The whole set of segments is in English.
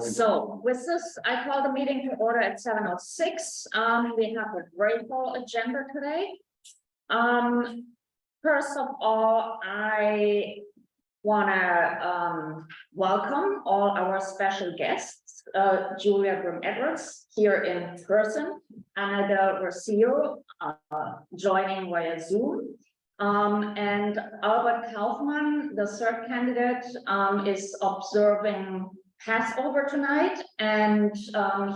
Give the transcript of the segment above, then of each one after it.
So with this, I call the meeting to order at 7:06. We have a very full agenda today. First of all, I want to welcome all our special guests, Julia BRIM-EDWARDS here in person, Anna ROCÍO joining via Zoom, and Albert Kaufmann, the third candidate, is observing Passover tonight, and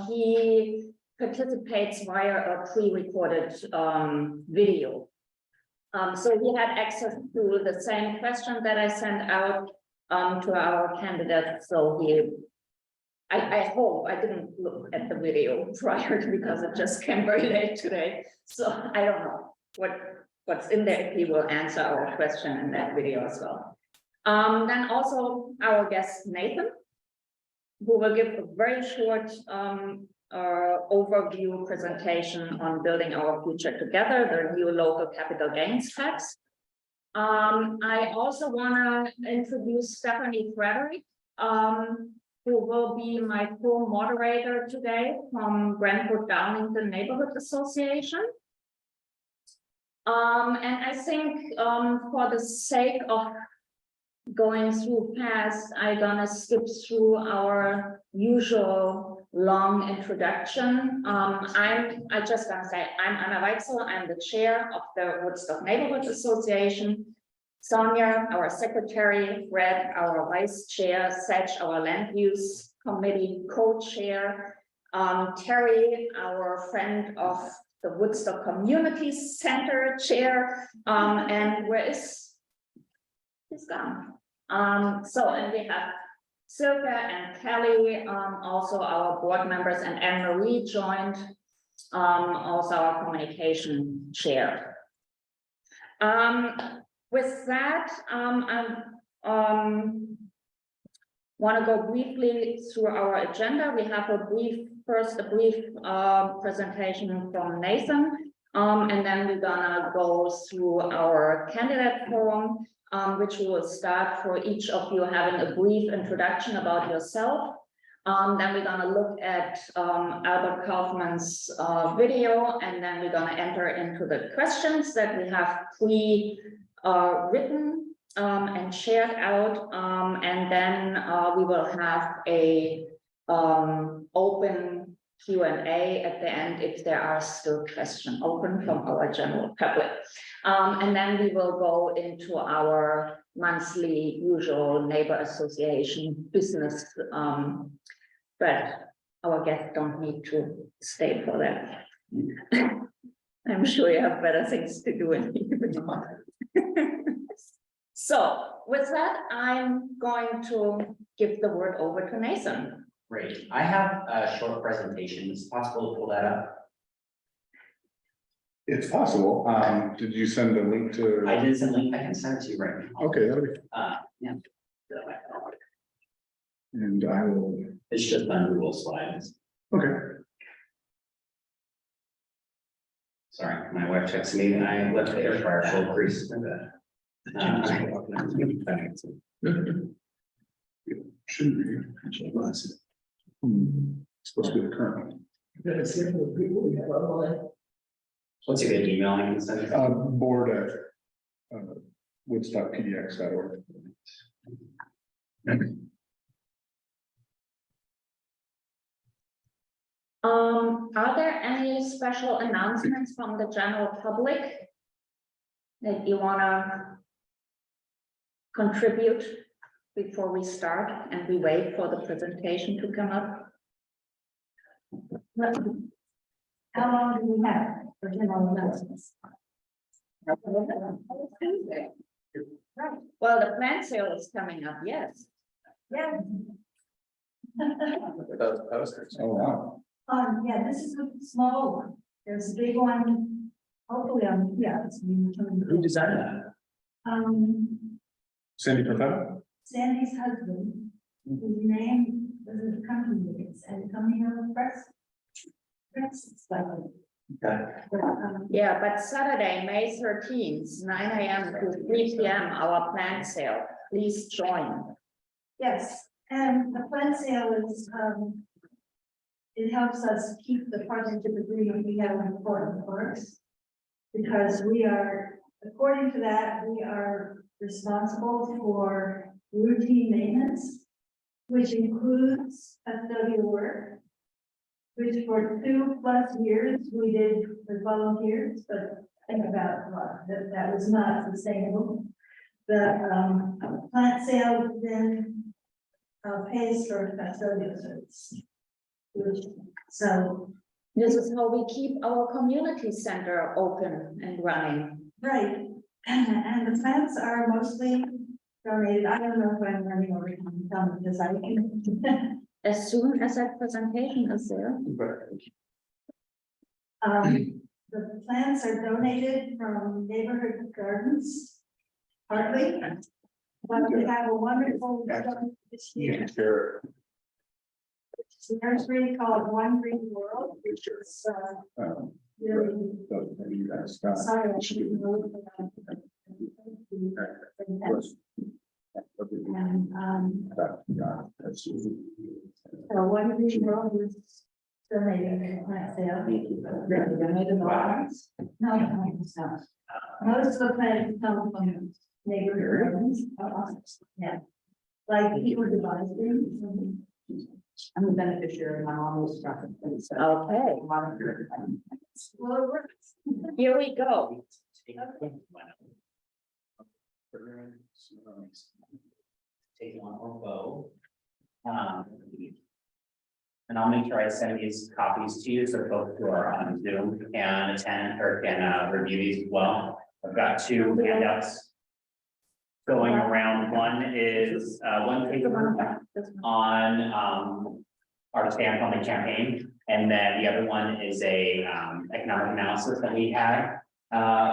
he participates via a pre-recorded video. So he had access to the same question that I sent out to our candidate. So I hope I didn't look at the video prior to, because it just came very late today. So I don't know what's in there, if he will answer our question in that video as well. Then also our guest Nathan, who will give a very short overview presentation on building our future together, the new local capital gains tax. I also want to introduce Stephanie Frederick, who will be my co-moderator today from Brentwood Downington Neighborhood Association. And I think for the sake of going through past, I'm gonna skip through our usual long introduction. I just gonna say I'm Anna Weichsel. I'm the chair of the Woodstock Neighborhood Association. Sonia, our secretary, Fred, our vice chair, Sedge, our land use committee co-chair, Terry, our friend of the Woodstock Community Center chair, and where is he's gone. And we have Silke and Kelly, also our board members, and Anne-Marie joined, also our communication chair. With that, I want to go briefly through our agenda. We have a brief presentation from Nathan, and then we're gonna go through our candidate forum, which we will start for each of you having a brief introduction about yourself. Then we're gonna look at Albert Kaufmann's video, and then we're gonna enter into the questions that we have written and shared out, and then we will have a open Q&A at the end if there are still questions open from our general public. And then we will go into our monthly usual neighbor association business, but our guests don't need to stay for that. I'm sure you have better things to do in the evening. So with that, I'm going to give the word over to Nathan. Great. I have a short presentation. Is it possible to pull that up? It's possible. Did you send a link to? I did send a link. I can send it to you right now. Okay, that'll be. Yeah. And I will. It's just on Google Slides. Okay. Sorry, my wife texted me and I left the air fryer full of grease. Shouldn't be. Supposed to be the current one. What's a good email I can send it? Board at woodstockpdx.org. Are there any special announcements from the general public that you want to contribute before we start and we wait for the presentation to come up? How long do we have for general announcements? Right. Well, the plant sale is coming up, yes. Yeah. Those posters. Oh, wow. Yeah, this is a small one. There's a big one. Hopefully, it's. Who designed that? Sandy Perfetta? Sandy's husband, his name doesn't come to me, it's and coming on the press. Stuff. Okay. Yeah, but Saturday, May 13th, 9 a.m. to 3 p.m. our plant sale. Please join. Yes, And the plant sale is, it helps us keep the partnership agreement we have with Portland Works. Because we are, according to that, we are responsible for routine maintenance, which includes custodial work, which for 2+ years we did with volunteers, but think about that was not sustainable. The plant sale then pays for custodial service. So, This is how we keep our community center open and running. right, and the plants are mostly donated. I don't know if I'm running over time because I can. As soon as that presentation is there. The plants are donated from neighborhood gardens, partly. But we have a wonderful this year. Sure. It's a nursery called One Green World, which is really, sorry, I shouldn't know that. And so One Green World was donated to the plant sale. No, it's not. Most of the plants come from neighborhood gardens. Yeah. Like people devise them. I'm the beneficiary, my mom was struck. Okay, Well, it works. here we go. Take one or bow. And I'll make sure I send these copies to you, so folks who are on Zoom can attend or can review these as well. I've got 2 handouts going around. One is one paper on our stance on the campaign, and then the other one is a economic analysis that we had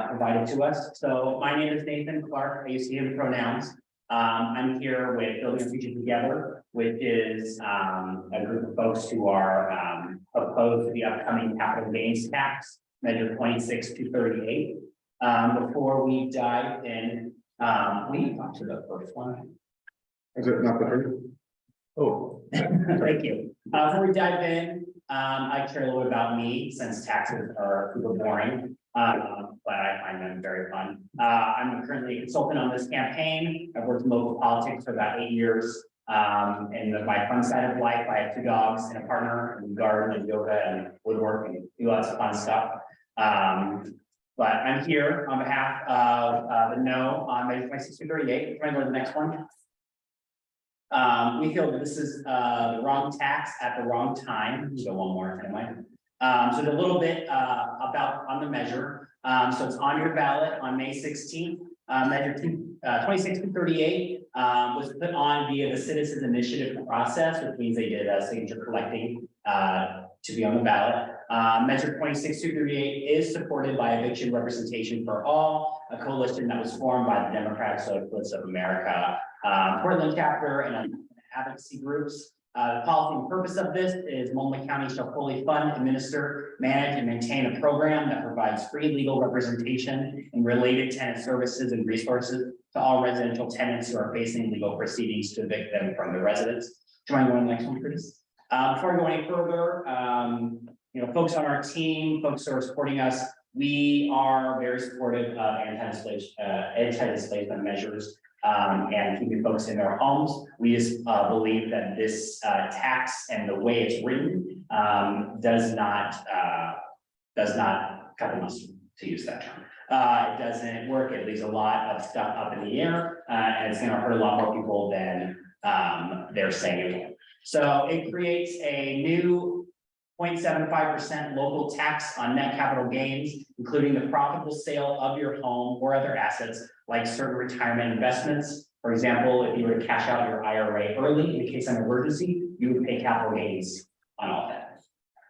provided to us. So my name is Nathan Clark. I use he him pronouns. I'm here with Building a Future Together, which is a group of folks who are opposed to the upcoming capital gains tax, measure 26-238. Before we dive in, we talked to the first one. Is it not the first? Oh. Thank you. Before we dive in, I care a little bit about me, since taxes are super boring, but I find them very fun. I'm currently a consultant on this campaign. I've worked in local politics for about 8 years. In my fun side of life, I have 2 dogs and a partner, and garden and yoga and woodwork and do lots of fun stuff. But I'm here on behalf of the no on measure 26-238. Trying to go to the next one. We feel that this is the wrong tax at the wrong time. So one more anyway. So a little bit about on the measure. So it's on your ballot on May 16th. Measure 26-238 was put on via the Citizens Initiative process, which means they did signature collecting to be on the ballot. Measure 26-238 is supported by Eviction Representation for All, a coalition that was formed by the Democratic Socialists of America, Portland chapter, and advocacy groups. The policy and purpose of this is Multnomah County shall fully fund, administer, manage, and maintain a program that provides free legal representation and related tenant services and resources to all residential tenants who are facing legal proceedings to evict them from the residence. Do you want to go on the next one, please? Before we go any further, folks on our team, folks who are supporting us, we are very supportive of anti-displacement measures and keeping folks in their homes. We just believe that this tax and the way it's written does not cut the mustard, to use that term. It doesn't work. It leaves a lot of stuff up in the air, and it's going to hurt a lot more people than they're saying. So it creates a new 0.75% local tax on net capital gains, including the profitable sale of your home or other assets like certain retirement investments. For example, if you were to cash out your IRA early in case of an emergency, you would pay capital gains on all that.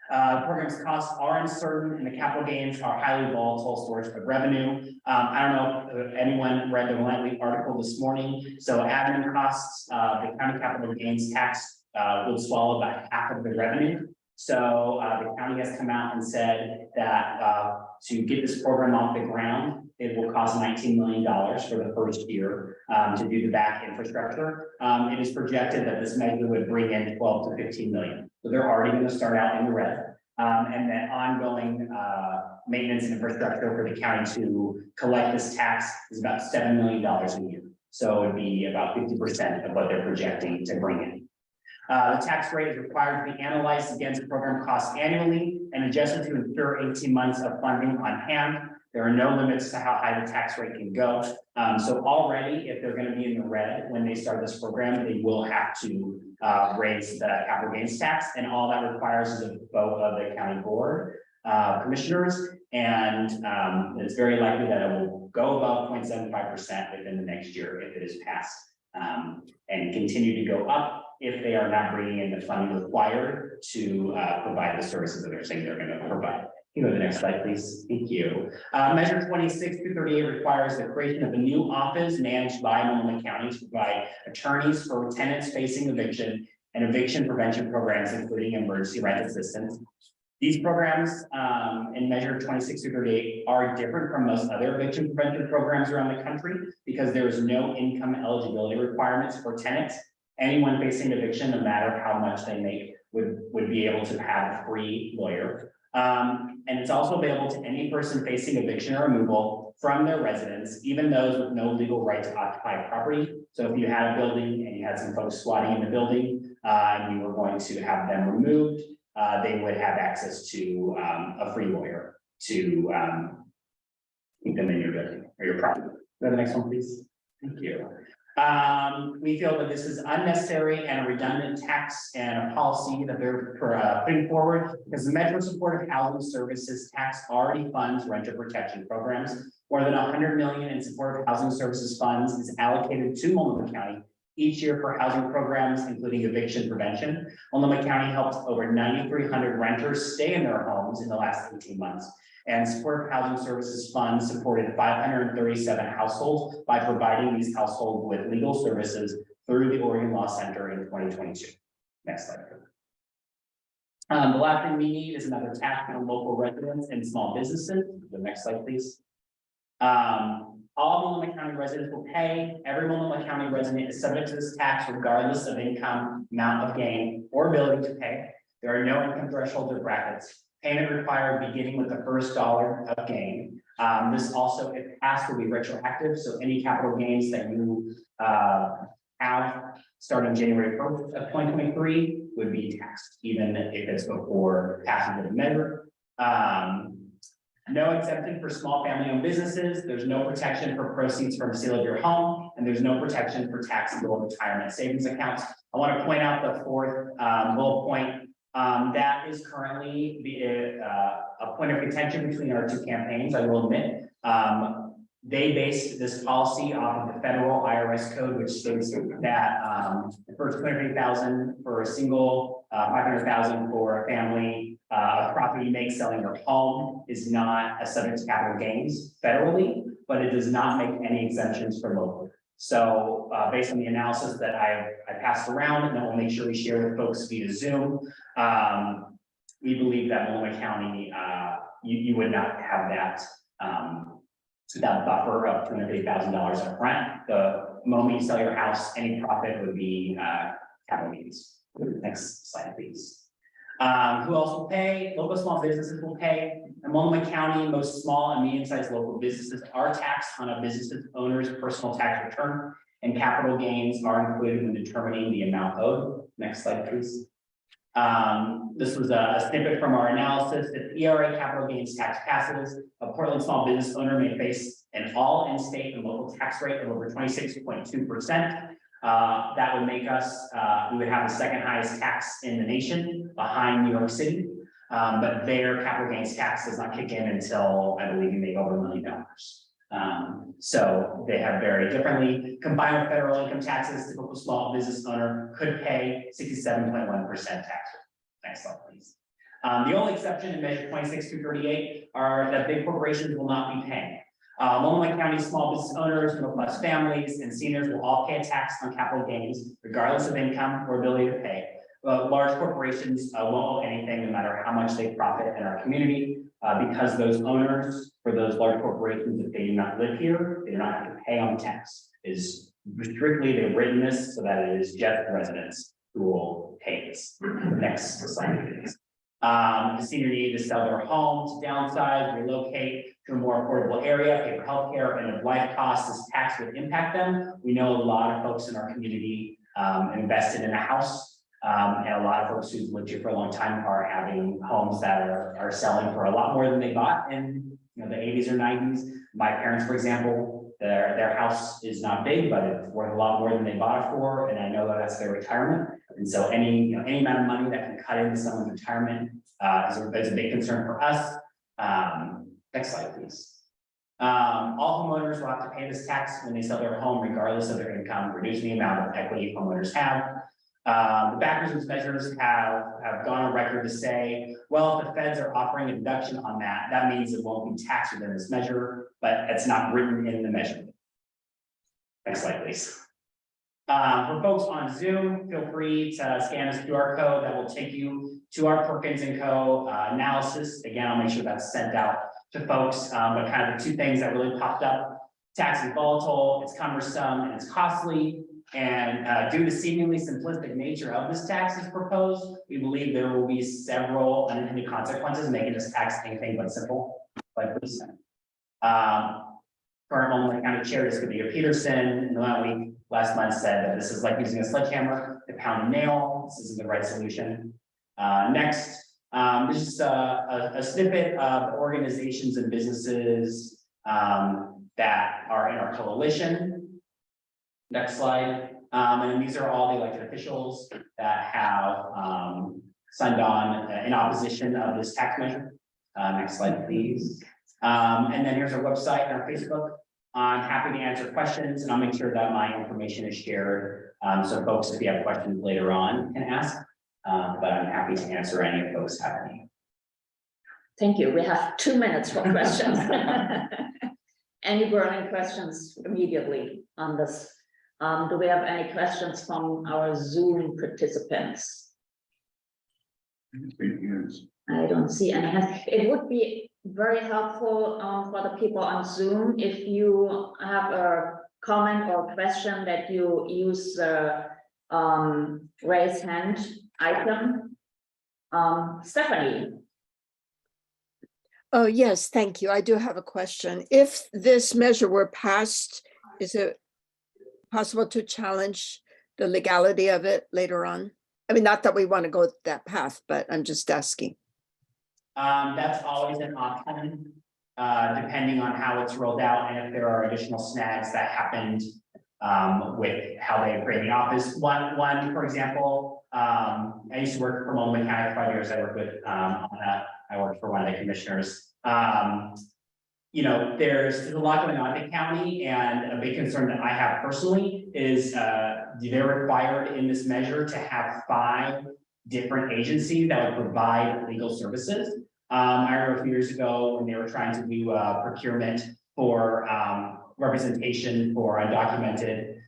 The program's costs are uncertain and the capital gains are highly volatile source of revenue. I don't know if anyone read the Langley article this morning. So admin costs, the county capital gains tax would swallow about half of the revenue. So the county has come out and said that to get this program off the ground, it will cost $19 million for the first year to do the back infrastructure. It is projected that this measure would bring in 12 to 15 million. So they're already going to start out in the red. And that ongoing maintenance and infrastructure for the county to collect this tax is about $7 million a year. So it'd be about 50% of what they're projecting to bring in. The tax rate is required to be analyzed against program costs annually and adjusted to ensure 18 months of funding on hand. There are no limits to how high the tax rate can go. So already, if they're going to be in the red when they start this program, they will have to raise the capital gains tax, and all that requires is a vote of the county board commissioners, and it's very likely that it will go above 0.75% within the next year if it is passed, and continue to go up if they are not bringing in the funding required to provide the services that they're saying they're going to provide. You go to the next slide, please. Thank you. Measure 26 through 38 requires the creation of a new office managed by Multnomah County to provide attorneys for tenants facing eviction and eviction prevention programs, including emergency rent assistance. These programs in measure 26 through 38 are different from most other eviction prevention programs around the country because there is no income eligibility requirements for tenants. Anyone facing eviction, no matter how much they make, would be able to have a free lawyer. And it's also available to any person facing eviction or removal from their residence, even those with no legal right to occupy property. So if you had a building and you had some folks squatting in the building and you were going to have them removed, they would have access to a free lawyer to keep them in your building or your property. Go to the next one, please. Thank you. We feel that this is unnecessary and a redundant tax and a policy that they're putting forward because the Metro Supportive Housing Services tax already funds renter protection programs. More than 100 million in supportive housing services funds is allocated to Multnomah County each year for housing programs, including eviction prevention. Multnomah County helped over 9,300 renters stay in their homes in the last 18 months. And supportive housing services funds supported 537 households by providing these households with legal services through the Oregon Law Center in 2022. Next slide. The last thing we need is another tax on local residents and small businesses. The next slide, please. All Multnomah County residents will pay. Every Multnomah County resident is subject to this tax regardless of income, amount of gain, or ability to pay. There are no income thresholds or brackets. Payment required beginning with the first dollar of gain. This also, if passed, will be retroactive. So any capital gains that you have starting January 1st of 2023 would be taxed, even if it's before passing the measure. No exemption for small family-owned businesses. There's no protection for proceeds from sale of your home, and there's no protection for taxable retirement savings accounts. I want to point out the fourth bullet point. That is currently a point of contention between our two campaigns, I will admit. They based this policy off of the federal IRS code, which states that the first $250,000 for a single, $500,000 for a family, a profit you make selling your home is not a subject to capital gains federally, but it does not make any exemptions for local. So based on the analysis that I passed around, and then we'll make sure we share with folks via Zoom, we believe that Multnomah County, you would not have that that buffer of $250,000 up front. The moment you sell your house, any profit would be capital gains. Next slide, please. Who else will pay? Local small businesses will pay. In Multnomah County, most small and medium-sized local businesses are taxed on a business owner's personal tax return, and capital gains are included when determining the amount owed. Next slide, please. This was a snippet from our analysis. If ERA capital gains tax passes, a Portland small business owner may face an all in-state and local tax rate of over 26.2%. That would make us, we would have the second highest tax in the nation behind New York City. But their capital gains tax does not kick in until I believe you make over $1 million. So they have very differently. Combined with federal income taxes, the typical small business owner could pay 67.1% tax. Next slide, please. The only exception in measure 26 through 38 are that big corporations will not be paying. Multnomah County small business owners, middle-class families, and seniors will all pay a tax on capital gains, regardless of income or ability to pay. large corporations won't owe anything, no matter how much they profit in our community, because those owners for those large corporations, if they do not live here, they do not have to pay on tax. Is strictly they've written this so that it is just residents who will pay this. Next slide, please. The senior need to sell their home, to downsize, relocate to a more affordable area, pay for healthcare, and if life costs this tax would impact them. We know a lot of folks in our community invested in a house, and a lot of folks who've lived here for a long time are having homes that are selling for a lot more than they bought in the 80s or 90s. My parents, for example, their house is not big, but it's worth a lot more than they bought it for, and I know that that's their retirement. And so any amount of money that can cut into someone's retirement is a big concern for us. Next slide, please. All homeowners will have to pay this tax when they sell their home, regardless of their income, reducing the amount of equity homeowners have. The backers of these measures have gone on record to say, well, if the feds are offering a deduction on that, that means it won't be taxed within this measure, but it's not written in the measure. Next slide, please. For folks on Zoom, feel free to scan this QR code that will take you to our Perkins & Co. Analysis. Again, I'll make sure that's sent out to folks, but kind of the two things that really popped up: tax is volatile, it's cumbersome, and it's costly. And due to seemingly simplistic nature of this tax as proposed, we believe there will be several unintended consequences, making this tax anything but simple. Like this. Current Multnomah County Chair Jessica Peterson in the week last month said that this is like using a sledgehammer to pound a nail. This isn't the right solution. Next, this is a snippet of organizations and businesses that are in our coalition. Next slide. And these are all the elected officials that have signed on in opposition of this tax measure. Next slide, please. And then here's our website and our Facebook. I'm happy to answer questions, and I'll make sure that my information is shared. So folks, if you have questions later on, can ask. But I'm happy to answer any if folks have any. Thank you. We have 2 minutes for questions. Any burning questions immediately on this? Do we have any questions from our Zoom participants? I don't see any hands. It would be very helpful for the people on Zoom if you have a comment or question that you use the raise hand icon. Stephanie. Oh, yes, thank you. I do have a question. If this measure were passed, is it possible to challenge the legality of it later on? I mean, not that we want to go that path, but I'm just asking. That's always an option, depending on how it's rolled out and if there are additional snags that happened with how they create the office. One, for example, I used to work for Multnomah County for 5 years. I worked with I worked for one of the commissioners. There's a lot going on in the county, and a big concern that I have personally is they're required in this measure to have 5 different agencies that would provide legal services. I remember a few years ago when they were trying to do procurement for representation for undocumented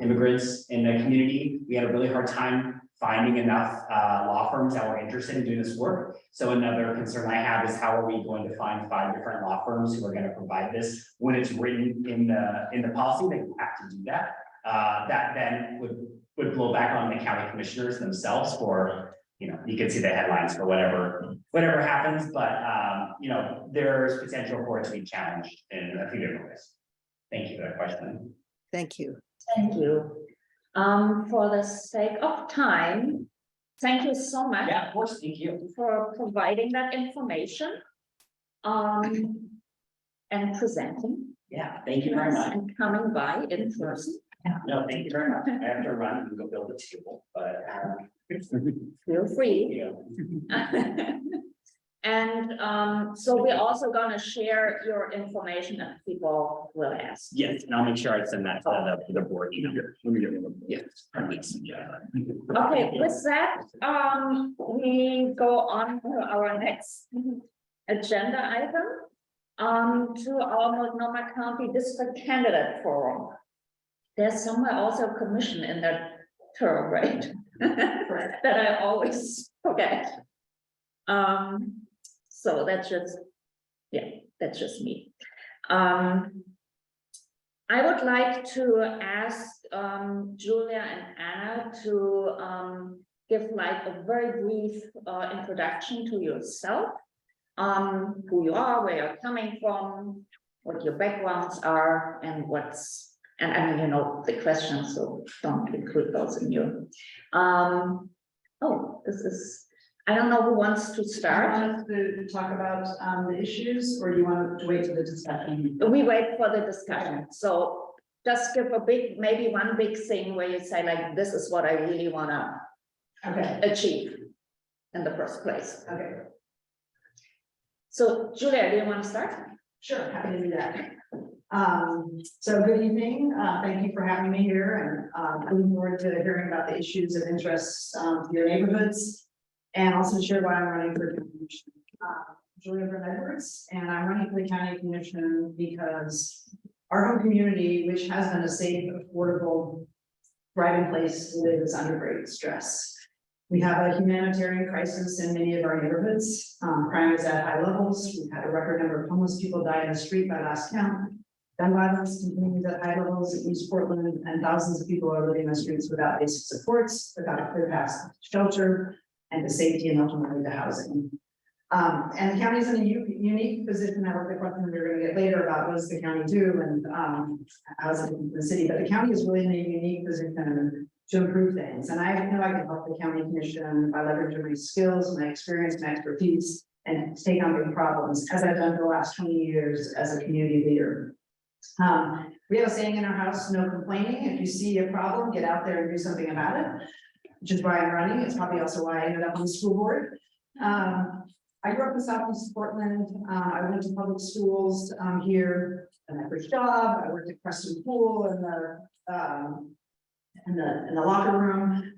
immigrants in the community. We had a really hard time finding enough law firms that were interested in doing this work. So another concern I have is how are we going to find 5 different law firms who are going to provide this when it's written in the policy that you have to do that. That then would blow back on the county commissioners themselves for, you can see the headlines for whatever happens, but there's potential for it to be challenged in a few different ways. Thank you for that question. Thank you. Thank you. For the sake of time, thank you so much. Yeah, of course, thank you. For providing that information and presenting. Yeah, thank you very much. And coming by in person. No, thank you very much. I have to run and go build a table, but Feel free. yeah. And so we're also going to share your information if people will ask. Yes, and I'll make sure I send that to the board email. Yes. Okay, with that, we go on to our next agenda item, to our Multnomah County District Candidate Forum. There's somewhere also a commission in that term, right? that I always forget. So that's just, yeah, that's just me. I would like to ask Julia and Anna to give like a very brief introduction to yourself, who you are, where you're coming from, what your backgrounds are, and what's, and I mean, you know, the questions, so don't include those in your. Oh, this is, I don't know who wants to Do you start. want us to talk about the issues, or do you want to wait till the discussion? We wait for the discussion, so just give a big, maybe one big thing where you say like, this is what I really wanna Okay, achieve in the first place. okay, So Julia, do you want to start? sure, happy to do that. So good evening, thank you for having me here, and looking forward to hearing about the issues of interest to your neighborhoods, and also share why I'm running for commission. Julia BRIM-EDWARDS, and I'm running for the county commission because our home community, which has been a safe, affordable, thriving place to live, is under great stress. We have a humanitarian crisis in many of our neighborhoods. Crime is at high levels. We've had a record number of homeless people die in the street by last count. Gun violence continues at high levels in East Portland, and thousands of people are living in the streets without basic supports, without a clear path to shelter, and to safety, and ultimately to housing. And the county is in a unique position. I love the question we're going to get later about what does the county do, and how is it in the city, but the county is really in a unique position to improve things. And I know I can help the county commission by leveraging my skills, my experience, my expertise, and take on big problems, as I've done for the last 20 years as a community leader. We have a saying in our house, no complaining. If you see a problem, get out there and do something about it, which is why I'm running. It's probably also why I ended up on the school board. I grew up in Southeast Portland. I went to public schools here. And my first job, I worked at Preston Pool in the locker room.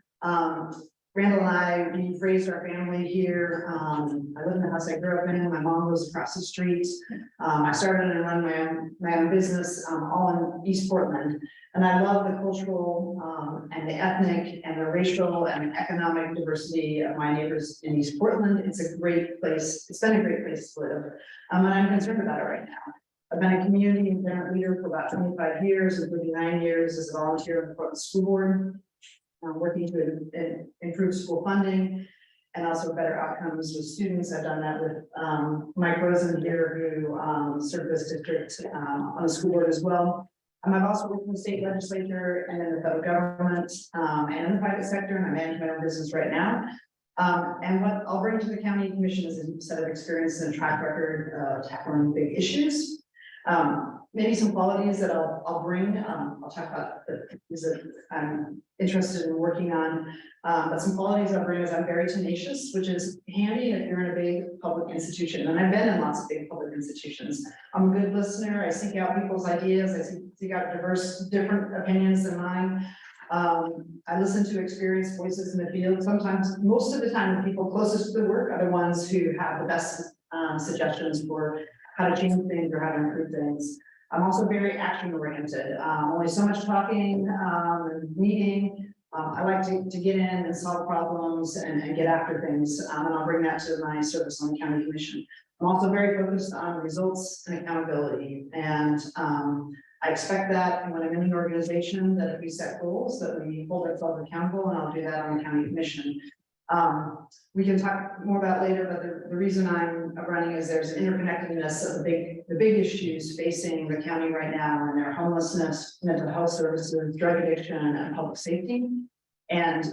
Randall and I, we've raised our family here. I live in the house I grew up in. My mom lives across the street. I started and run my own business, all in East Portland. And I love the cultural and the ethnic and the racial and economic diversity of my neighbors in East Portland. It's a great place. It's been a great place to live. And I'm concerned about it right now. I've been a community and parent leader for about 25 years, including 9 years as a volunteer on the Portland School Board. Working to improve school funding and also better outcomes with students. I've done that with Mike Rosen here, who served this district on the school board as well. I've also worked in the state legislature and in the federal government and in the private sector, and I manage my own business right now. And what I'll bring to the county commission is a set of experience and track record of tackling big issues. Maybe some qualities that I'll bring. I'll talk about the things that I'm interested in working on. But some qualities I'll bring is I'm very tenacious, which is handy if you're in a big public institution. And I've been in lots of big public institutions. I'm a good listener. I seek out people's ideas. I seek out different opinions than mine. I listen to experienced voices in the field. Sometimes, most of the time, the people closest to the work are the ones who have the best suggestions for how to change things or how to improve things. I'm also very action oriented. Only so much talking and meeting. I like to get in and solve problems and get after things. And I'll bring that to my service on the county commission. I'm also very focused on results and accountability. And I expect that when I'm in an organization that if we set goals, that we hold ourselves accountable, and I'll do that on the county commission. We can talk more about later, but the reason I'm running is there's an interconnectedness of the big issues facing the county right now, and their homelessness, mental health services, drug addiction, and public safety. And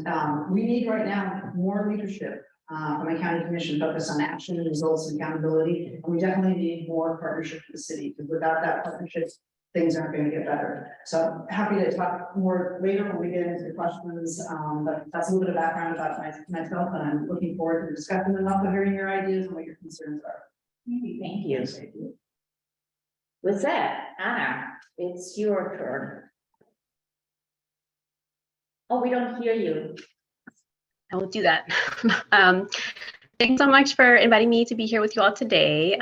we need right now more leadership from the county commission focused on action, results, and accountability. And we definitely need more partnership with the city, because without that partnership, things aren't going to get better. So I'm happy to talk more later when we get into the questions, but that's a little bit of background about myself, and I'm looking forward to discussing and also hearing your ideas and what your concerns are. Thank you. With that, Anna, it's your turn. Oh, we don't hear you. I will do that. Thanks so much for inviting me to be here with you all today.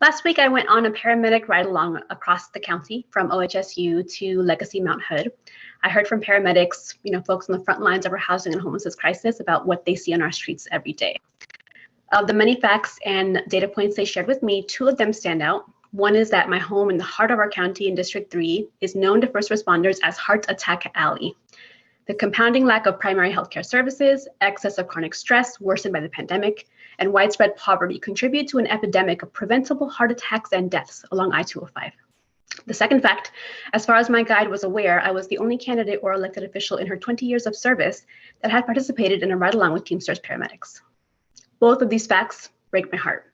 Last week, I went on a paramedic ride along across the county from OHSU to Legacy Mount Hood. I heard from paramedics, folks on the front lines of our housing and homelessness crisis about what they see on our streets every day. Of the many facts and data points they shared with me, 2 of them stand out. One is that my home in the heart of our county in District 3 is known to first responders as Heart Attack Alley. The compounding lack of primary healthcare services, excess of chronic stress worsened by the pandemic, and widespread poverty contribute to an epidemic of preventable heart attacks and deaths along I-205. The second fact, as far as my guide was aware, I was the only candidate or elected official in her 20 years of service that had participated in a ride-along with Teamsters paramedics. Both of these facts break my heart.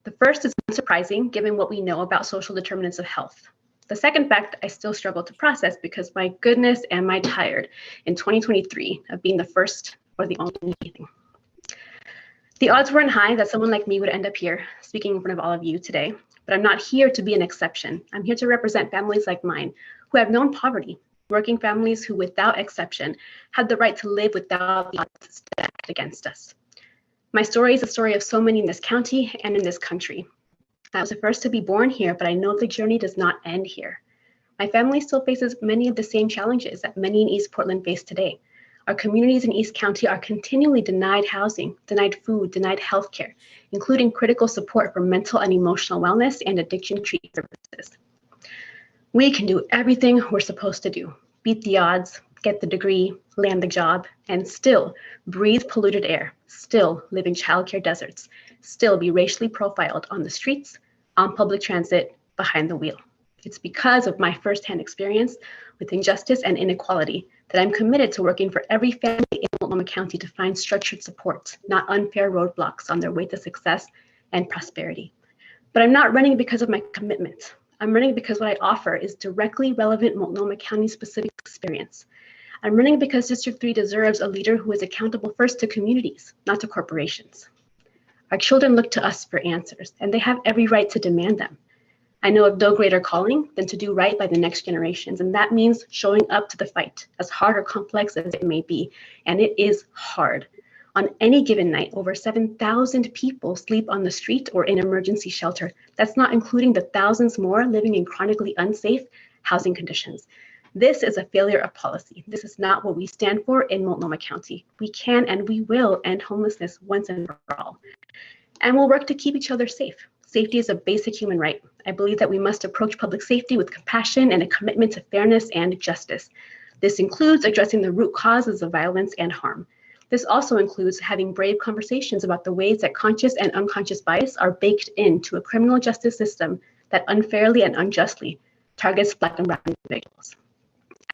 The first is unsurprising given what we know about social determinants of health. The second fact I still struggle to process because my goodness, am I tired in 2023 of being the first or the only thing. The odds weren't high that someone like me would end up here speaking in front of all of you today, but I'm not here to be an exception. I'm here to represent families like mine who have known poverty, working families who without exception had the right to live without the odds stacked against us. My story is the story of so many in this county and in this country. I was the first to be born here, but I know the journey does not end here. My family still faces many of the same challenges that many in East Portland face today. Our communities in East County are continually denied housing, denied food, denied healthcare, including critical support for mental and emotional wellness and addiction treatment services. We can do everything we're supposed to do, beat the odds, get the degree, land the job, and still breathe polluted air, still live in childcare deserts, still be racially profiled on the streets, on public transit, behind the wheel. It's because of my firsthand experience with injustice and inequality that I'm committed to working for every family in Multnomah County to find structured support, not unfair roadblocks on their way to success and prosperity. But I'm not running because of my commitment. I'm running because what I offer is directly relevant Multnomah County specific experience. I'm running because District 3 deserves a leader who is accountable first to communities, not to corporations. Our children look to us for answers, and they have every right to demand them. I know of no greater calling than to do right by the next generations, and that means showing up to the fight, as hard or complex as it may be, and it is hard. On any given night, over 7,000 people sleep on the street or in emergency shelter. That's not including the thousands more living in chronically unsafe housing conditions. This is a failure of policy. This is not what we stand for in Multnomah County. We can and we will end homelessness once and for all. And we'll work to keep each other safe. Safety is a basic human right. I believe that we must approach public safety with compassion and a commitment to fairness and justice. This includes addressing the root causes of violence and harm. This also includes having brave conversations about the ways that conscious and unconscious bias are baked into a criminal justice system that unfairly and unjustly targets Black and Brown individuals.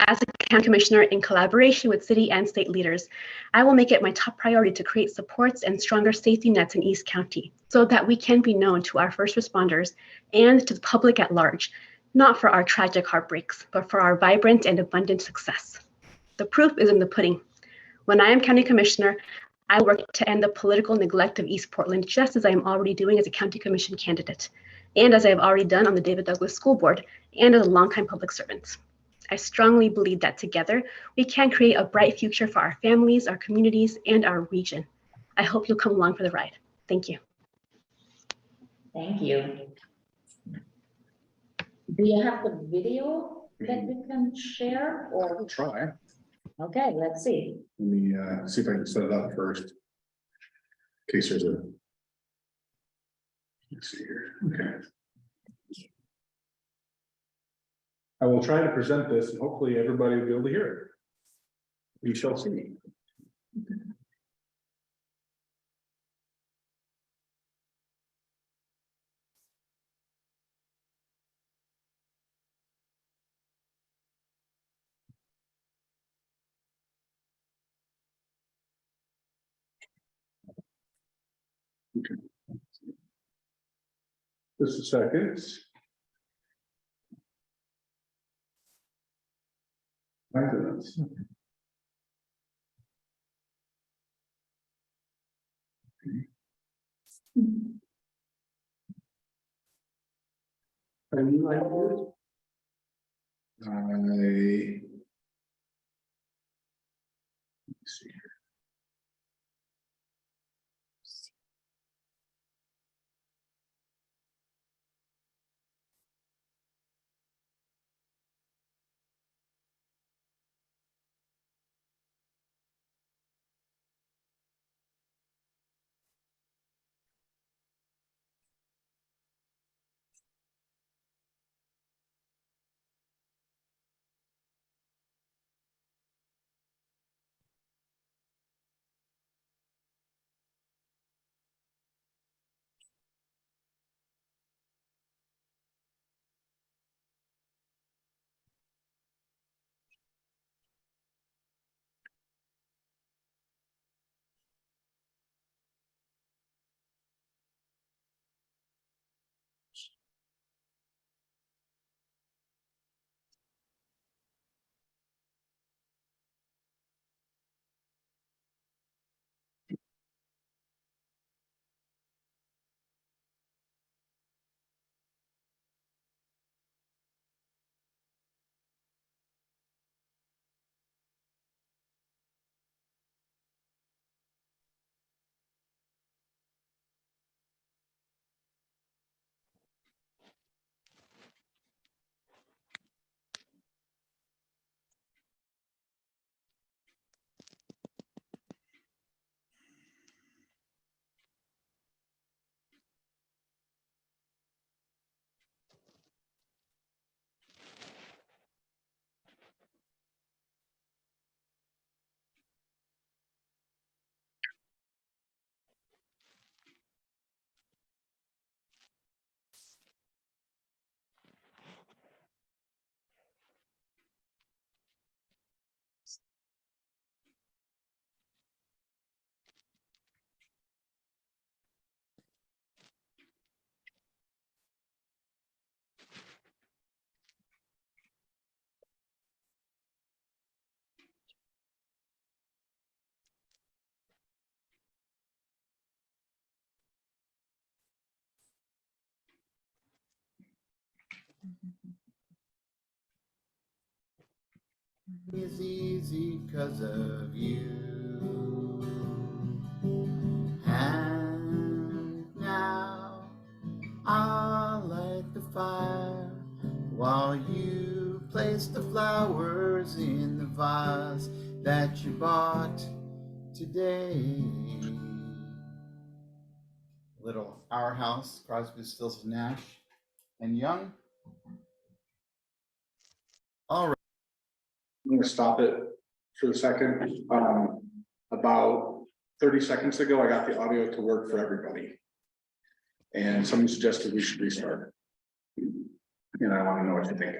As a county commissioner, in collaboration with city and state leaders, I will make it my top priority to create supports and stronger safety nets in East County so that we can be known to our first responders and to the public at large, not for our tragic heartbreaks, but for our vibrant and abundant success. The proof is in the pudding. When I am county commissioner, I work to end the political neglect of East Portland, just as I am already doing as a county commission candidate, and as I have already done on the David Douglas School Board, and as a longtime public servant. I strongly believe that together, we can create a bright future for our families, our communities, and our region. I hope you'll come along for the ride. Thank you. Thank you. Do you have the video that we can share or? I'll try. Okay, let's see. Let me see if I can set it up first. In case there's a. Let's see here. Okay. I will try to present this and hopefully everybody will be able to hear it. We shall see. Okay. Just a second. Residents. Are you like yours? Let's see here. Is easy 'cause of you. And now I'll light the fire while you place the flowers in the vase that you bought today. Little Our House, Crosby, Stills, Nash and Young. All right. I'm gonna stop it for a second. About 30 seconds ago, I got the audio to work for everybody. And someone suggested we should restart. And I want to know what you think.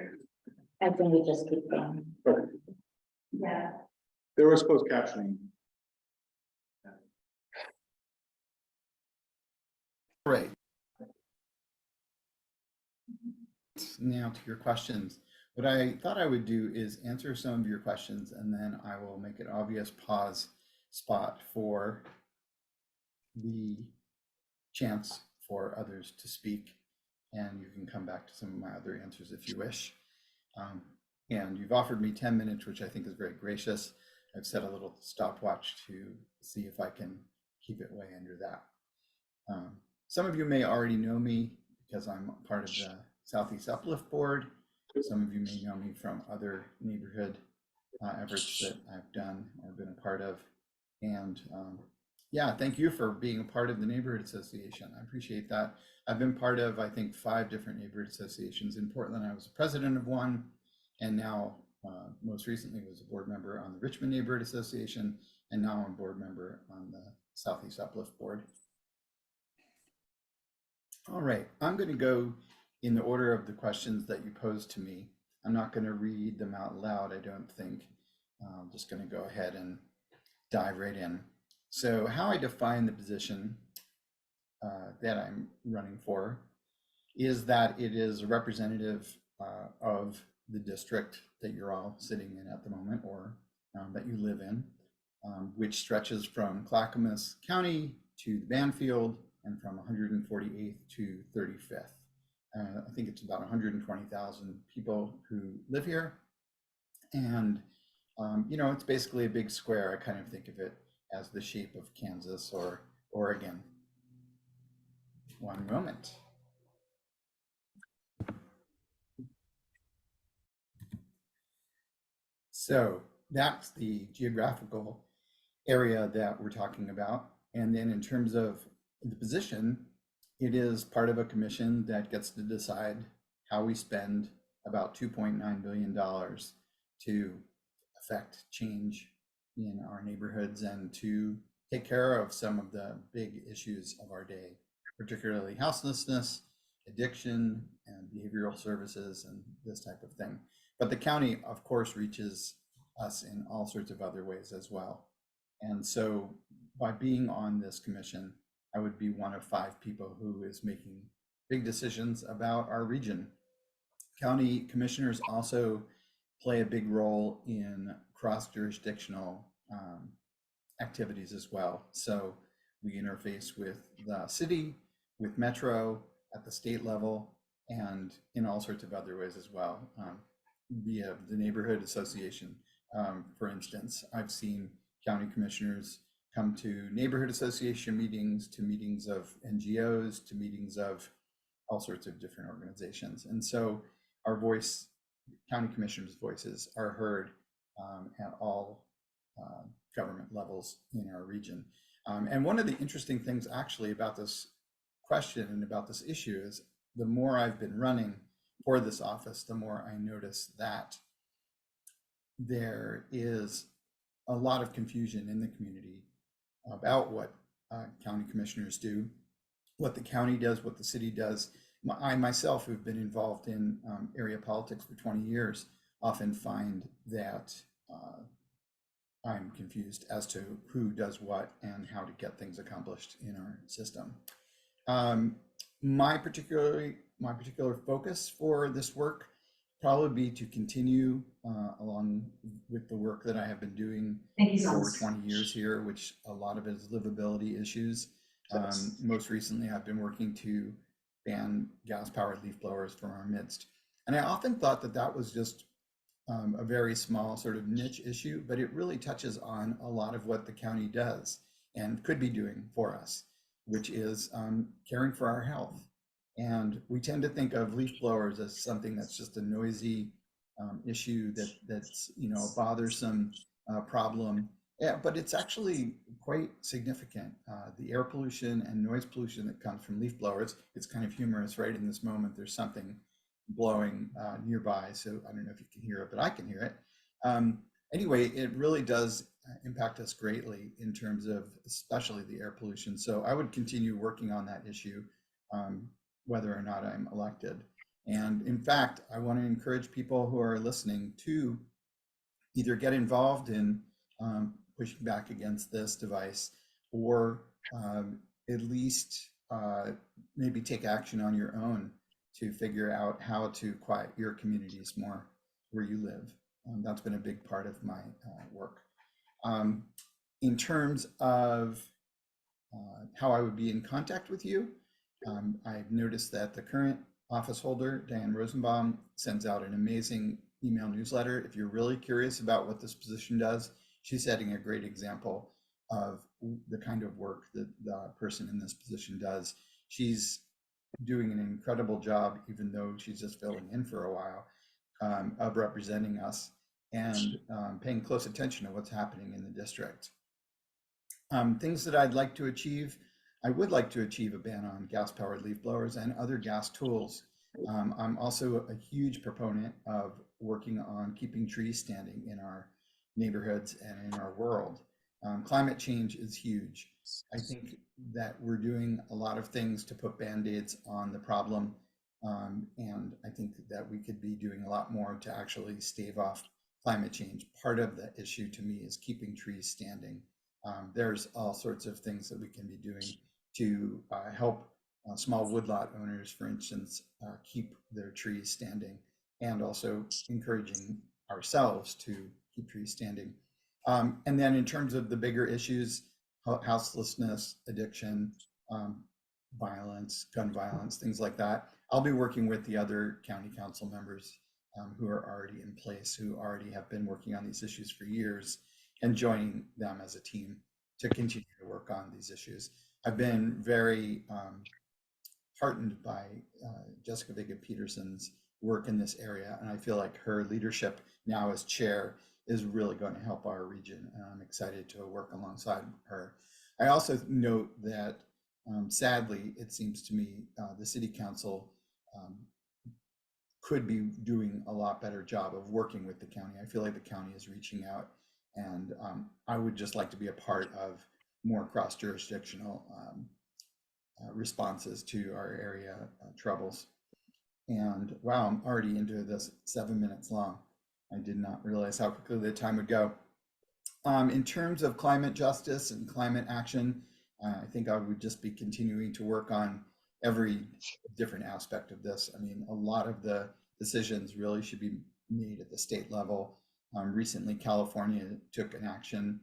I think we just keep going. Okay. Yeah. There was closed captioning. Right. Now to your questions. What I thought I would do is answer some of your questions, and then I will make an obvious pause spot for the chance for others to speak, and you can come back to some of my other answers if you wish. And you've offered me 10 minutes, which I think is very gracious. I've set a little stopwatch to see if I can keep it way under that. Some of you may already know me because I'm part of the Southeast Uplift Board. Some of you may know me from other neighborhood efforts that I've done or been a part of. And yeah, thank you for being a part of the neighborhood association. I appreciate that. I've been part of, I think, 5 different neighborhood associations. In Portland, I was the president of one, and now most recently was a board member on the Richmond Neighborhood Association, and now I'm a board member on the Southeast Uplift Board. All right, I'm going to go in the order of the questions that you posed to me. I'm not going to read them out loud, I don't think. I'm just going to go ahead and dive right in. So how I define the position that I'm running for is that it is a representative of the district that you're all sitting in at the moment, or that you live in, which stretches from Clackamas County to the Banfield and from 148th to 35th. I think it's about 120,000 people who live here. And, you know, it's basically a big square. I kind of think of it as the shape of Kansas or Oregon. One moment. So that's the geographical area that we're talking about. And then in terms of the position, it is part of a commission that gets to decide how we spend about $2.9 billion to affect change in our neighborhoods and to take care of some of the big issues of our day, particularly houselessness, addiction, and behavioral services and this type of thing. But the county, of course, reaches us in all sorts of other ways as well. And so by being on this commission, I would be one of 5 people who is making big decisions about our region. County commissioners also play a big role in cross-jurisdictional activities as well. So we interface with the city, with Metro at the state level, and in all sorts of other ways as well, via the neighborhood association. For instance, I've seen county commissioners come to neighborhood association meetings, to meetings of NGOs, to meetings of all sorts of different organizations. And so our voice, county commissioners' voices are heard at all government levels in our region. And one of the interesting things actually about this question and about this issue is the more I've been running for this office, the more I notice that there is a lot of confusion in the community about what county commissioners do, what the county does, what the city does. I myself, who've been involved in area politics for 20 years, often find that I'm confused as to who does what and how to get things accomplished in our system. My particular focus for this work probably be to continue along with the work that I have been doing for 20 years here, which a lot of it is livability issues. Most recently, I've been working to ban gas-powered leaf blowers from our midst. And I often thought that that was just a very small sort of niche issue, but it really touches on a lot of what the county does and could be doing for us, which is caring for our health. And we tend to think of leaf blowers as something that's just a noisy issue that's a bothersome problem. Yeah, but it's actually quite significant. The air pollution and noise pollution that comes from leaf blowers, it's kind of humorous, right? In this moment, there's something blowing nearby. So I don't know if you can hear it, but I can hear it. Anyway, it really does impact us greatly in terms of especially the air pollution. So I would continue working on that issue, whether or not I'm elected. And in fact, I want to encourage people who are listening to either get involved in pushing back against this device, or at least maybe take action on your own to figure out how to quiet your communities more where you live. That's been a big part of my work. In terms of how I would be in contact with you, I've noticed that the current office holder, Diane Rosenbaum, sends out an amazing email newsletter. If you're really curious about what this position does, she's setting a great example of the kind of work that the person in this position does. She's doing an incredible job, even though she's just filling in for a while, of representing us and paying close attention to what's happening in the district. Things that I'd like to achieve, I would like to achieve a ban on gas-powered leaf blowers and other gas tools. I'm also a huge proponent of working on keeping trees standing in our neighborhoods and in our world. Climate change is huge. I think that we're doing a lot of things to put Band-Aids on the problem. And I think that we could be doing a lot more to actually stave off climate change. Part of the issue to me is keeping trees standing. There's all sorts of things that we can be doing to help small woodlot owners, for instance, keep their trees standing, and also encouraging ourselves to keep trees standing. And then in terms of the bigger issues, houselessness, addiction, violence, gun violence, things like that, I'll be working with the other county council members who are already in place, who already have been working on these issues for years, and joining them as a team to continue to work on these issues. I've been very heartened by Jessica Vega-Peterson's work in this area, and I feel like her leadership now as chair is really going to help our region, and I'm excited to work alongside her. I also note that sadly, it seems to me the city council could be doing a lot better job of working with the county. I feel like the county is reaching out, and I would just like to be a part of more cross-jurisdictional responses to our area troubles. And wow, I'm already into this, 7 minutes long. I did not realize how quickly the time would go. In terms of climate justice and climate action, I think I would just be continuing to work on every different aspect of this. I mean, a lot of the decisions really should be made at the state level. Recently, California took an action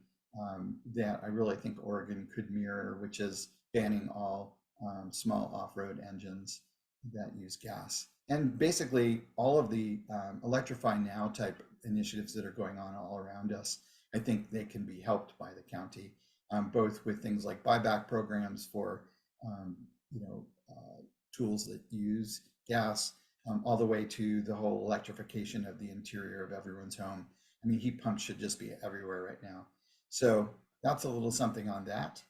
that I really think Oregon could mirror, which is banning all small off-road engines that use gas. And basically all of the Electrify Now type initiatives that are going on all around us, I think they can be helped by the county, both with things like buyback programs for tools that use gas, all the way to the whole electrification of the interior of everyone's home. I mean, heat pumps should just be everywhere right now. So that's a little something on that.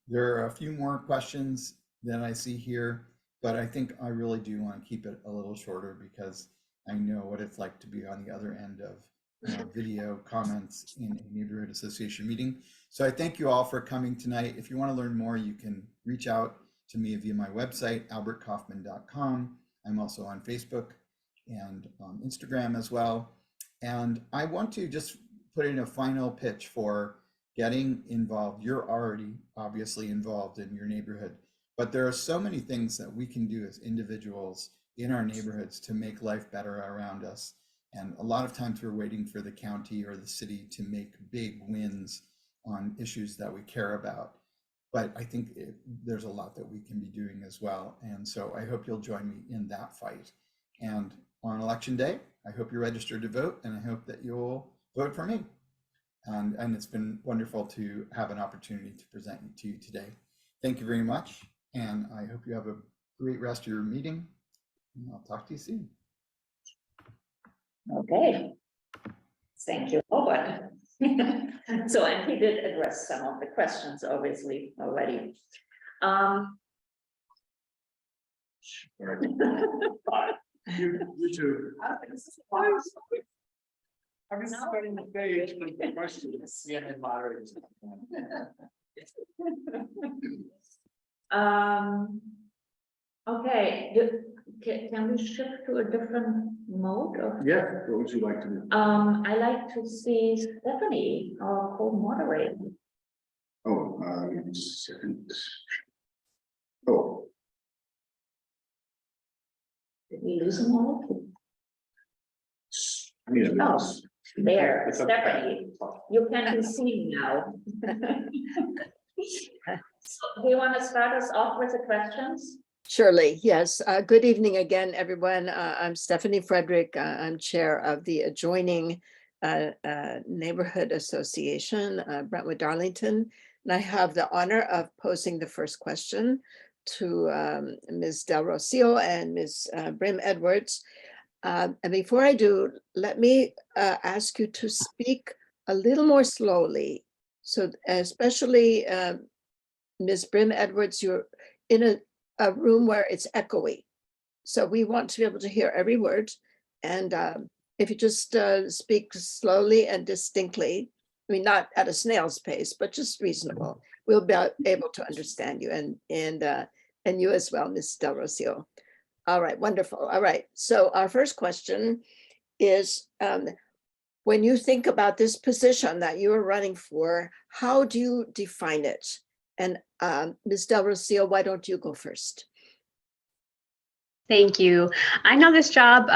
There are a few more questions that I see here, but I think I really do want to keep it a little shorter because I know what it's like to be on the other end of video comments in a neighborhood association meeting. So I thank you all for coming tonight. If you want to learn more, you can reach out to me via my website, albertkaufman.com. I'm also on Facebook and on Instagram as well. And I want to just put in a final pitch for getting involved. You're already obviously involved in your neighborhood, but there are so many things that we can do as individuals in our neighborhoods to make life better around us. And a lot of times we're waiting for the county or the city to make big wins on issues that we care about. But I think there's a lot that we can be doing as well. And so I hope you'll join me in that fight. And on election day, I hope you're registered to vote, and I hope that you'll vote for me. And it's been wonderful to have an opportunity to present to you today. Thank you very much. And I hope you have a great rest of your meeting. And I'll talk to you soon. Okay. Thank you, Robert. So, and he did address some of the questions, obviously, already. You too. I'm just starting the page with the questions. Yeah, and moderators. Okay, can we shift to a different mode of? Yeah, what would you like to do? I like to see Stephanie, our co-moderator. Oh, just a second. Oh, Did we lose them all? I need a Oh, mouse. there, It's okay. Stephanie, you can be seen now. So, do you want to start us off with the questions? Surely, yes. Good evening again, everyone. I'm Stephanie Frederick. I'm chair of the adjoining Neighborhood Association, Brentwood Darlington. And I have the honor of posing the first question to Ms. Del Rocio and Ms. BRIM-EDWARDS. And before I do, let me ask you to speak a little more slowly. So especially Ms. BRIM-EDWARDS, you're in a room where it's echoey. So we want to be able to hear every word. And if you just speak slowly and distinctly, I mean, not at a snail's pace, but just reasonable, we'll be able to understand you and you as well, Ms. Del Rocio. All right, wonderful. All right, so our first question is, when you think about this position that you are running for, how do you define it? And Ms. Del Rocio, why don't you go first? Thank you. I know this job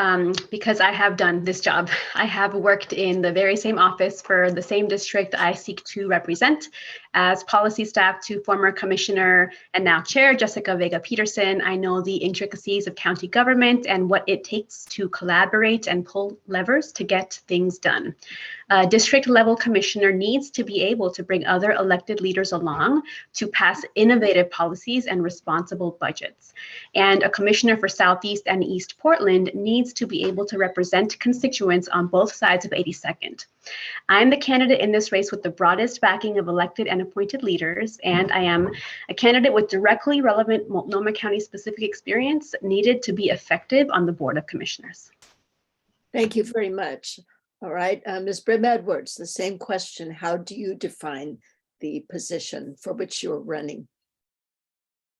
because I have done this job. I have worked in the very same office for the same district I seek to represent. As policy staff to former commissioner and now chair Jessica Vega Peterson, I know the intricacies of county government and what it takes to collaborate and pull levers to get things done. A district level commissioner needs to be able to bring other elected leaders along to pass innovative policies and responsible budgets. And a commissioner for Southeast and East Portland needs to be able to represent constituents on both sides of 82nd. I'm the candidate in this race with the broadest backing of elected and appointed leaders, and I am a candidate with directly relevant Multnomah County specific experience needed to be effective on the Board of Commissioners. Thank you very much. All right, Ms. BRIM-EDWARDS, the same question. How do you define the position for which you're running?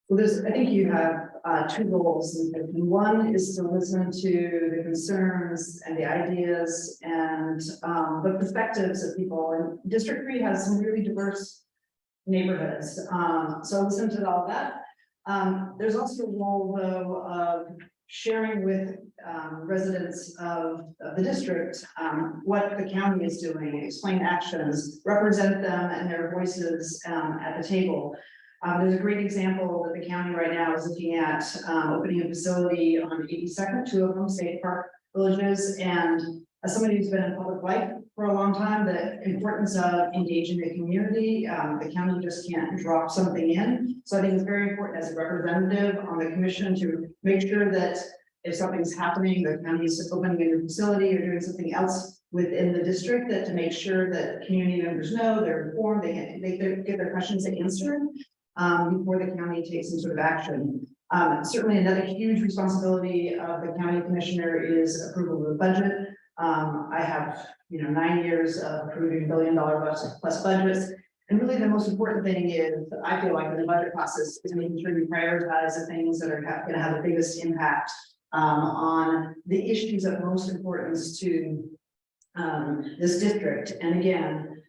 Well, I think you have two goals. And one is to listen to the concerns and the ideas and the perspectives of people. And District 3 has some really diverse neighborhoods. So listen to all that. There's also a role, though, of sharing with residents of the district what the county is doing, explain actions, represent them and their voices at the table. There's a great example that the county right now is looking at opening a facility on 82nd, two of them, State Park Villages. And as somebody who's been in public life for a long time, the importance of engaging the community, the county just can't drop something in. So I think it's very important as a representative on the commission to make sure that if something's happening, the county is opening a new facility or doing something else within the district, that to make sure that community members know, they're informed, they get their questions answered before the county takes some sort of action. Certainly another huge responsibility of the county commissioner is approval of the budget. I have 9 years of approving $1 billion plus budgets. And really the most important thing is, I feel like in the budget process is making sure you prioritize the things that are going to have the biggest impact on the issues of most importance to this district. And again,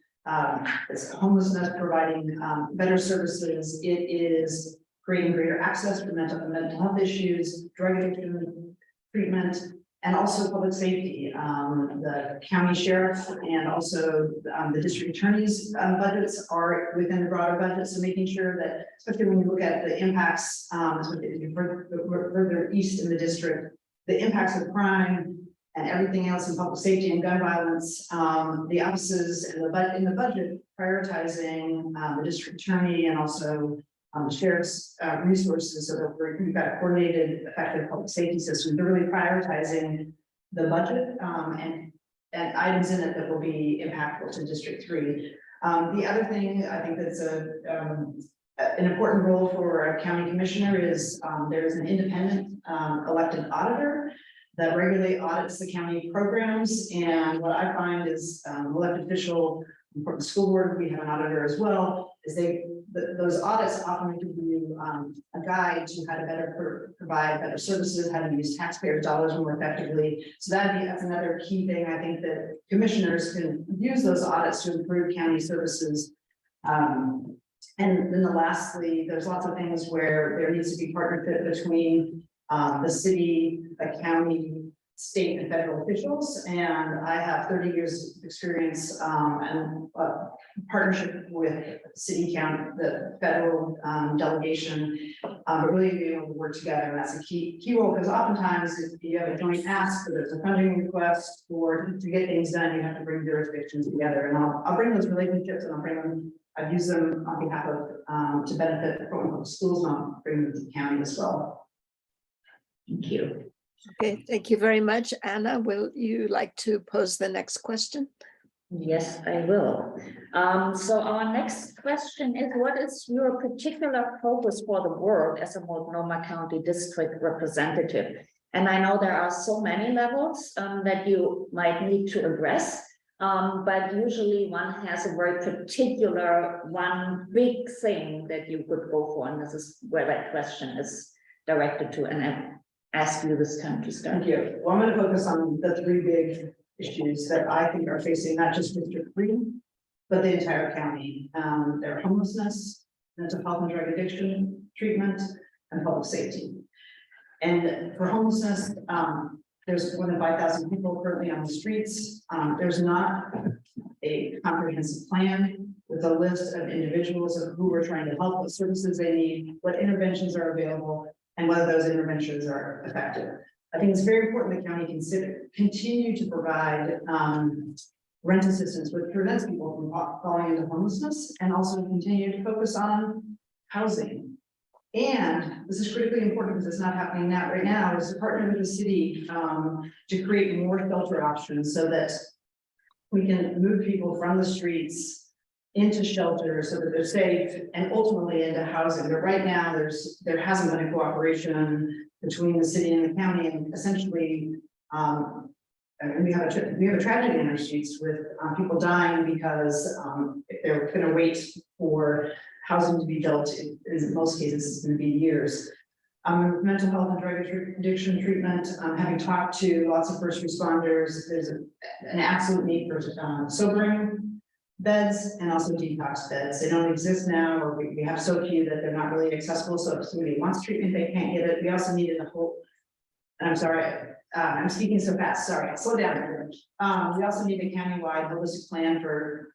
it's homelessness, providing better services. It is creating greater access for mental health issues, drug addiction treatment, and also public safety. The county sheriff and also the district attorney's budgets are within the broader budget. So making sure that, especially when you look at the impacts further east in the district, the impacts of crime and everything else in public safety and gun violence, the offices and in the budget prioritizing the district attorney and also the sheriff's resources so that we've got a coordinated, effective public safety system. They're really prioritizing the budget and items in it that will be impactful to District 3. The other thing I think that's an important role for a county commissioner is there is an independent elected auditor that regularly audits the county programs. And what I find is elected official, important school board, we have an auditor as well, is those audits often give you a guide to how to better provide better services, how to use taxpayer dollars more effectively. So that's another key thing. I think that commissioners can use those audits to improve county services. And then lastly, there's lots of things where there needs to be partnership between the city, the county, state and federal officials. And I have 30 years of experience and partnership with city, county, the federal delegation, but really being able to work together. And that's a key role, because oftentimes if you have a joint ask, or there's a funding request, or to get things done, you have to bring jurisdictions together. And I'll bring those relationships and I'll bring them. I've used them on behalf of to benefit from schools, and I'll bring them to the county as well. Thank you. Okay, thank you very much. Anna, will you like to pose the next question? Yes, I will. So our next question is, what is your particular focus for the work as a Multnomah County District representative? And I know there are so many levels that you might need to address, but usually one has a very particular one big thing that you could go for, and this is where that question is directed to, and I ask you this time to start. Thank you. Well, I'm going to focus on the three big issues that I think are facing not just District 3, but the entire county. They're homelessness, mental health and drug addiction treatment, and public safety. And for homelessness, there's more than 5,000 people currently on the streets. There's not a comprehensive plan with a list of individuals of who we're trying to help, what services they need, what interventions are available, and whether those interventions are effective. I think it's very important the county continue to provide rent assistance, which prevents people from falling into homelessness, and also continue to focus on housing. And this is critically important because it's not happening right now, is to partner with the city to create more shelter options so that we can move people from the streets into shelter so that they're safe and ultimately into housing. But right now there hasn't been a cooperation between the city and the county, and essentially and we have a tragedy in our streets with people dying because if they're going to wait for housing to be built, in most cases it's going to be years. Mental health and drug addiction treatment, having talked to lots of first responders, there's an absolute need for sobering beds and also detox beds. They don't exist now, or we have so few that they're not really accessible. So if somebody wants treatment, they can't get it. We also needed a whole, and I'm sorry, I'm speaking so fast, sorry, I'll slow down. We also need a countywide holistic plan for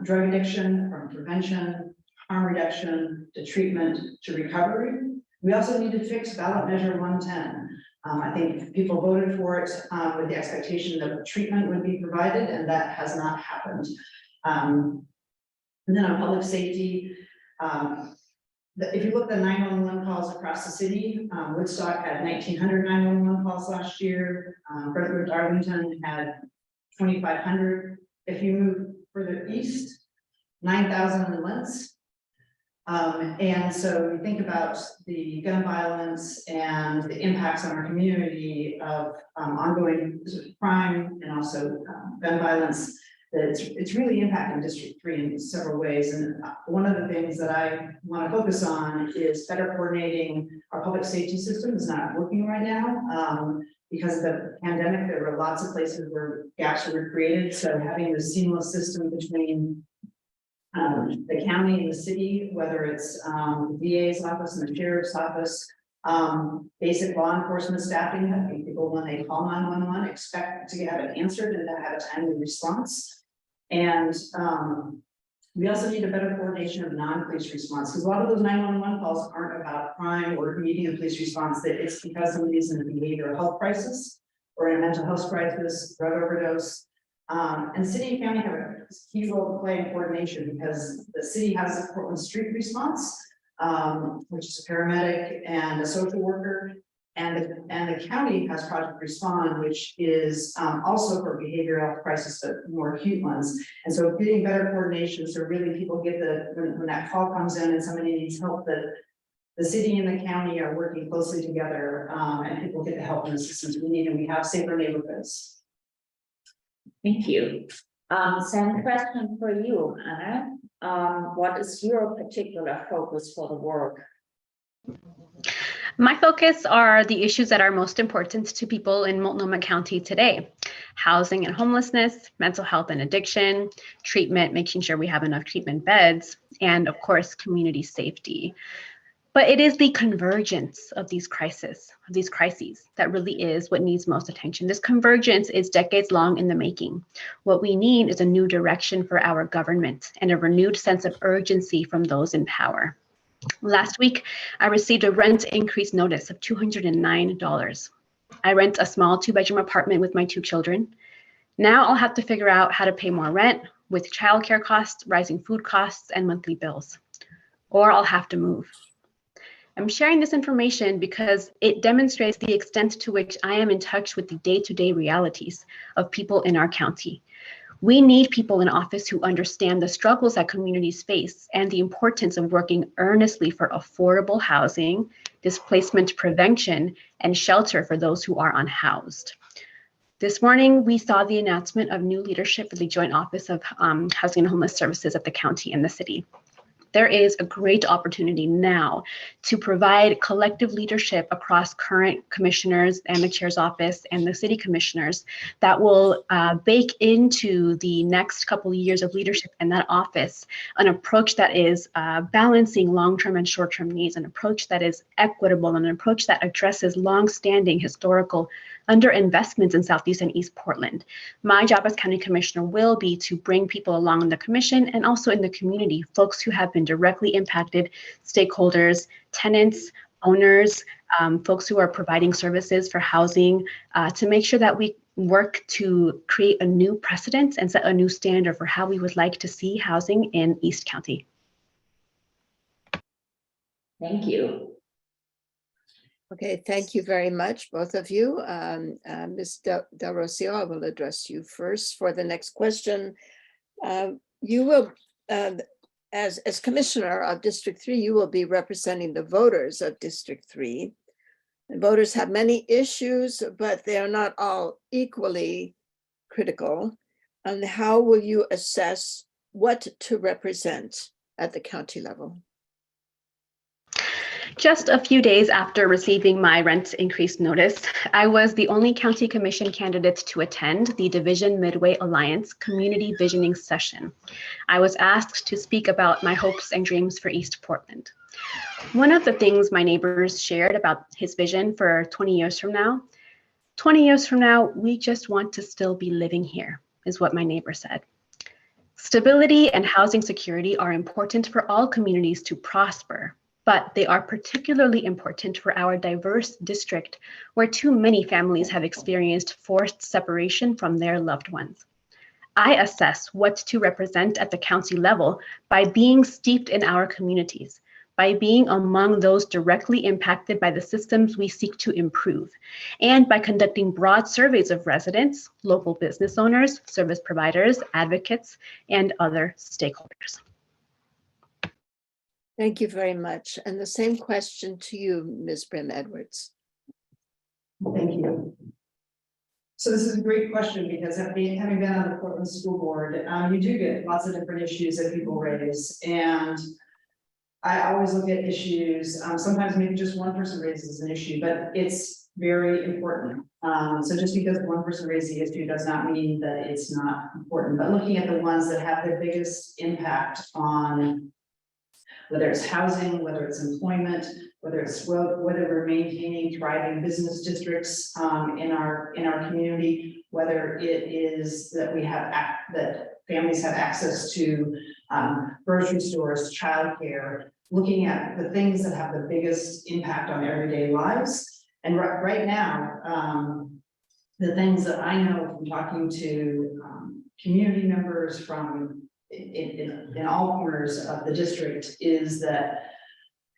drug addiction, from prevention, harm reduction, to treatment, to recovery. We also need to fix ballot measure 110. I think people voted for it with the expectation that treatment would be provided, and that has not happened. And then on public safety, if you look at the 911 calls across the city, Woodstock had 1,900 911 calls last year. Brentwood, Arlington had 2,500. If you move further east, 9,000 in Lentz. And so we think about the gun violence and the impacts on our community of ongoing crime and also gun violence. That it's really impacting District 3 in several ways. And one of the things that I want to focus on is better coordinating our public safety system. Is not working right now because of the pandemic. There were lots of places where gaps were created. So having the seamless system between the county and the city, whether it's the DA's office and the sheriff's office, basic law enforcement staffing, I think people, when they call 911, expect to have it answered and to have a timely response. And We also need a better coordination of non-police response, because a lot of those 911 calls aren't about crime or needing a police response, that it's because somebody's in a behavioral health crisis or in a mental health crisis, drug overdose. And city and county have a key role to play in coordination, because the city has a Portland Street response, which is a paramedic and a social worker. And the county has Project Respond, which is also for behavioral health crisis, but more acute ones. And so getting better coordination, so really people get when that call comes in and somebody needs help, that the city and the county are working closely together, and people get the help and assistance we need, and we have safer neighborhoods. Thank you. Same question for you, Anna. What is your particular focus for the work? My focus are the issues that are most important to people in Multnomah County today: housing and homelessness, mental health and addiction, treatment, making sure we have enough treatment beds, and of course, community safety. But it is the convergence of these crises, that really is what needs most attention. This convergence is decades long in the making. What we need is a new direction for our government and a renewed sense of urgency from those in power. Last week, I received a rent increase notice of $209. I rent a small 2-bedroom apartment with my 2 children. Now I'll have to figure out how to pay more rent with childcare costs, rising food costs, and monthly bills. Or I'll have to move. I'm sharing this information because it demonstrates the extent to which I am in touch with the day-to-day realities of people in our county. We need people in office who understand the struggles that communities face and the importance of working earnestly for affordable housing, displacement prevention, and shelter for those who are unhoused. This morning, we saw the announcement of new leadership for the Joint Office of Housing and Homeless Services at the county and the city. There is a great opportunity now to provide collective leadership across current commissioners and the chair's office and the city commissioners that will bake into the next couple of years of leadership in that office an approach that is balancing long-term and short-term needs, an approach that is equitable, and an approach that addresses long-standing historical underinvestments in Southeast and East Portland. My job as county commissioner will be to bring people along in the commission and also in the community, folks who have been directly impacted, stakeholders, tenants, owners, folks who are providing services for housing, to make sure that we work to create a new precedent and set a new standard for how we would like to see housing in East County. Thank you. Okay, thank you very much, both of you. Ms. Del ROCÍO, I will address you first for the next question. You will, as Commissioner of District 3, you will be representing the voters of District 3. And voters have many issues, but they are not all equally critical. And how will you assess what to represent at the county level? Just a few days after receiving my rent increase notice, I was the only county commission candidate to attend the Division Midway Alliance Community Visioning Session. I was asked to speak about my hopes and dreams for East Portland. One of the things my neighbors shared about his vision for 20 years from now, we just want to still be living here, is what my neighbor said. Stability and housing security are important for all communities to prosper, but they are particularly important for our diverse district, where too many families have experienced forced separation from their loved ones. I assess what to represent at the county level by being steeped in our communities, by being among those directly impacted by the systems we seek to improve, and by conducting broad surveys of residents, local business owners, service providers, advocates, and other stakeholders. Thank you very much. And the same question to you, Ms. BRIM-EDWARDS. Thank you. So this is a great question, because having been on the Portland School Board, you do get lots of different issues that people raise. And I always look at issues, sometimes maybe just one person raises an issue, but it's very important. So just because one person raised the issue does not mean that it's not important, but looking at the ones that have the biggest impact on whether it's housing, whether it's employment, whether we're maintaining thriving business districts in our community, whether it is that that families have access to grocery stores, childcare, looking at the things that have the biggest impact on everyday lives. And right now, the things that I know from talking to community members from in all corners of the district is that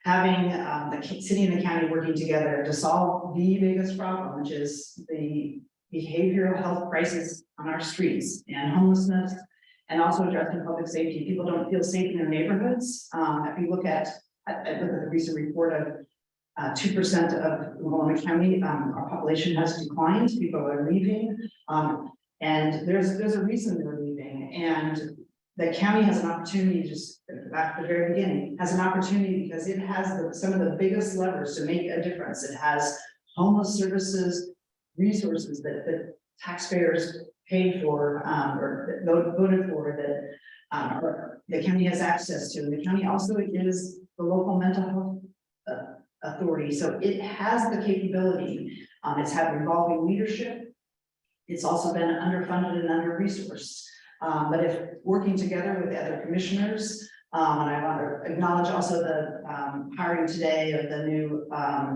having the city and the county working together to solve the biggest problem, which is the behavioral health crisis on our streets and homelessness, and also addressing public safety. People don't feel safe in their neighborhoods. If you look at, I looked at the recent report of 2% of Multnomah County, our population has declined. People are leaving, and there's a reason they're leaving. And the county has an opportunity, just back at the very beginning, has an opportunity because it has some of the biggest levers to make a difference. It has homeless services, resources that taxpayers paid for or voted for that the county has access to. And the county also is the local mental health authority, so it has the capability. It's had revolving leadership. It's also been underfunded and under-resourced. But if working together with the other commissioners, and I want to acknowledge also the hiring today of the new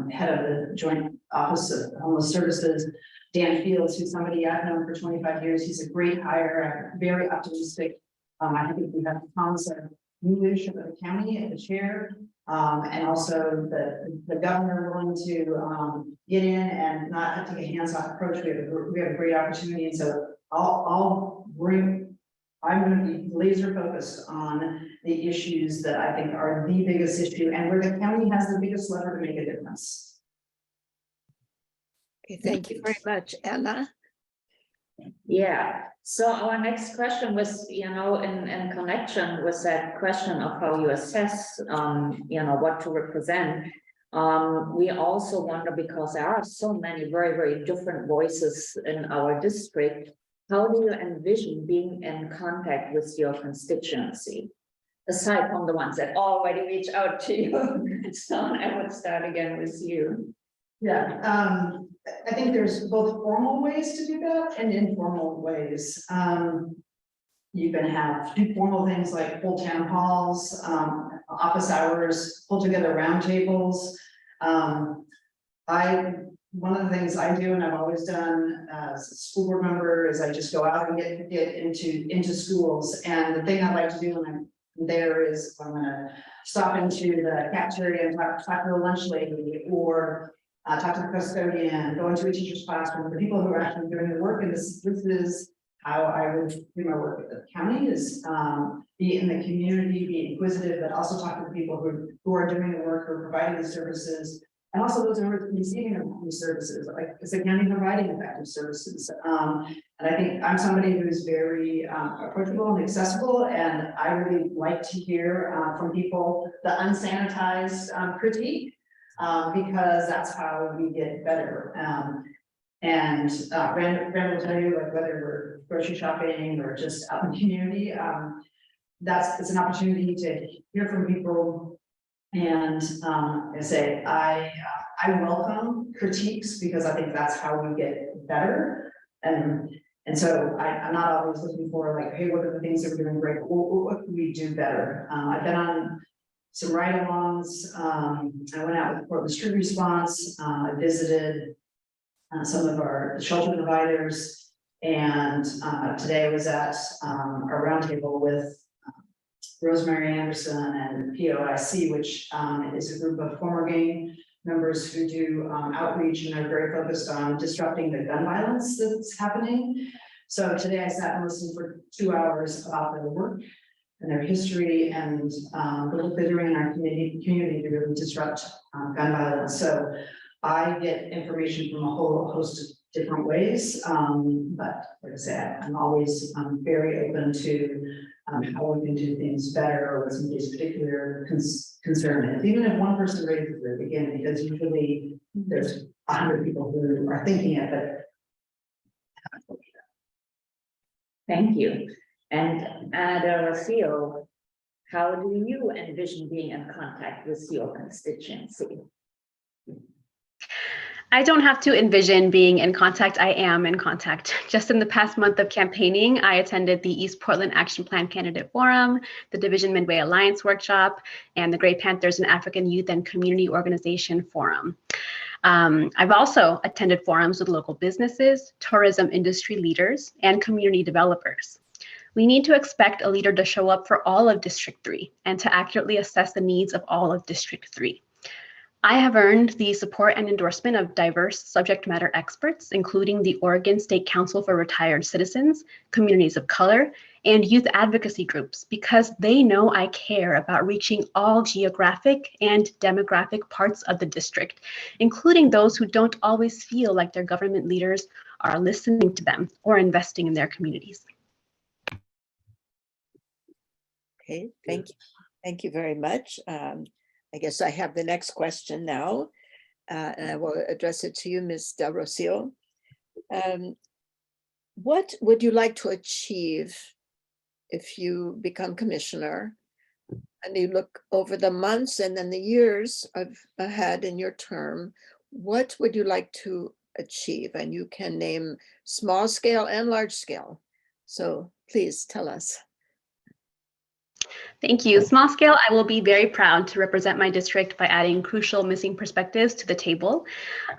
head of the Joint Office of Homeless Services, Dan Fields, who's somebody I've known for 25 years. He's a great hire. I'm very optimistic. I think we have the promise of new leadership of the county at the chair, and also the governor willing to get in and not have to take a hands-off approach. We have a great opportunity, and so I'm going to be laser focused on the issues that I think are the biggest issue and where the county has the biggest lever to make a difference. Okay, thank you very much, Anna. Yeah, so our next question was, in connection with that question of how you assess, what to represent. We also wonder, because there are so many very, very different voices in our district, how do you envision being in contact with your constituency, aside from the ones that already reach out to you? So I would start again with you. Yeah, I think there's both formal ways to do that and informal ways. You can have formal things like full town halls, office hours, pull together roundtables. One of the things I do, and I've always done as a school board member, is I just go out and get into schools. And the thing I like to do when I'm there is I'm going to stop into the cafeteria and talk to the lunch lady, or talk to the custodian, go into a teacher's classroom, the people who are actually doing the work. And this is how I would do my work at the county, is be in the community, be inquisitive, but also talk to the people who are doing the work, who are providing the services, and also those who are receiving the services. Like, is the county providing effective services? And I think I'm somebody who's very approachable and accessible, and I really like to hear from people the unsanitized critique, because that's how we get better. And Rand will tell you, like, whether we're grocery shopping or just out in the community, it's an opportunity to hear from people. And I say I welcome critiques, because I think that's how we get better. And so I'm not always looking for, like, hey, what are the things that we're doing great? What can we do better? I've been on some ride-alongs. I went out with the Portland Street Response. I visited some of our shelter providers, and today I was at a roundtable with Rosemary Anderson and POIC, which is a group of former gang members who do outreach and are very focused on disrupting the gun violence that's happening. So today I sat and listened for 2 hours about their work and their history and the work they're doing in our community to really disrupt gun violence. So I get information from a whole host of different ways, but like I said, I'm always very open to how we can do things better, or with somebody's particular concern. And even if one person raises it, again, because usually there's 100 people who are thinking of it. Thank you. And at ROCÍO, how do you envision being in contact with your constituency? I don't have to envision being in contact. I am in contact. Just in the past month of campaigning, I attended the East Portland Action Plan Candidate Forum, the Division Midway Alliance Workshop, and the Grey Panthers and African Youth and Community Organization Forum. I've also attended forums with local businesses, tourism industry leaders, and community developers. We need to expect a leader to show up for all of District 3 and to accurately assess the needs of all of District 3. I have earned the support and endorsement of diverse subject matter experts, including the Oregon State Council for Retired Citizens, communities of color, and youth advocacy groups, because they know I care about reaching all geographic and demographic parts of the district, including those who don't always feel like their government leaders are listening to them or investing in their communities. Okay, thank you. Thank you very much. I guess I have the next question now, and I will address it to you, Ms. Del Rocio. What would you like to achieve if you become commissioner and you look over the months and then the years ahead in your term? What would you like to achieve? And you can name small scale and large scale. So please tell us. Thank you. Small scale, I will be very proud to represent my district by adding crucial missing perspectives to the table.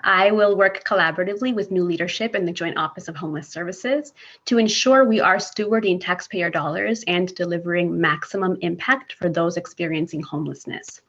I will work collaboratively with new leadership in the Joint Office of Homeless Services to ensure we are stewarding taxpayer dollars and delivering maximum impact for those experiencing homelessness.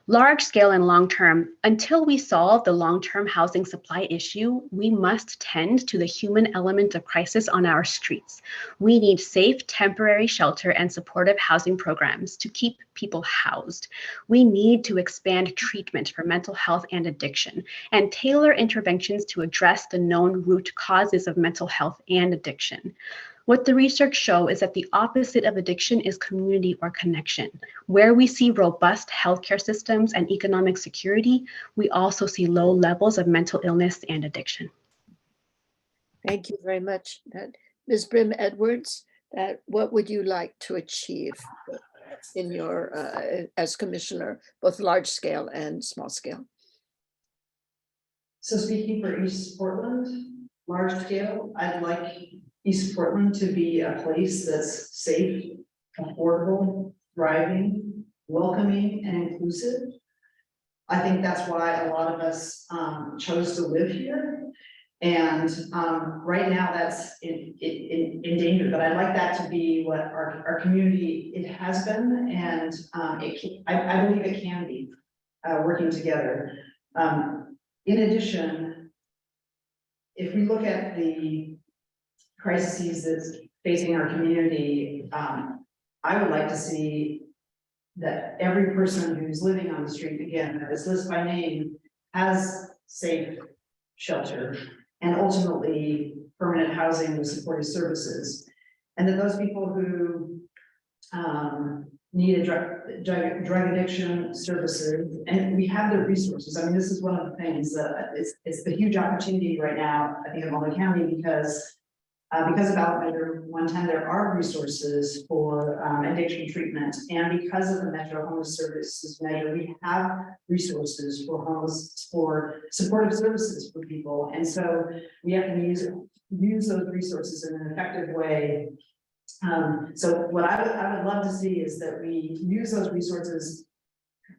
Large scale and long term, until we solve the long-term housing supply issue, we must tend to the human element of crisis on our streets. We need safe, temporary shelter and supportive housing programs to keep people housed. We need to expand treatment for mental health and addiction and tailor interventions to address the known root causes of mental health and addiction. What the research shows is that the opposite of addiction is community or connection. Where we see robust healthcare systems and economic security, we also see low levels of mental illness and addiction. Thank you very much. Ms. BRIM-EDWARDS, what would you like to achieve in your, as commissioner, both large scale and small scale? So speaking for East Portland, large scale, I'd like East Portland to be a place that's safe, affordable, thriving, welcoming, and inclusive. I think that's why a lot of us chose to live here. And right now that's in danger, but I'd like that to be what our community, it has been, and I believe it can be working together. In addition, if we look at the crises that's facing our community, I would like to see that every person who's living on the street, again, that is listed by name, has safe shelter and ultimately permanent housing with supportive services. And then those people who need a drug addiction services, and we have the resources. I mean, this is one of the things that it's the huge opportunity right now, I think, in Multnomah County, because of ballot measure 110, there are resources for addiction treatment, and because of the Metro Homeless Services measure, we have resources for supportive services for people, and so we have to use those resources in an effective way. So what I would love to see is that we use those resources,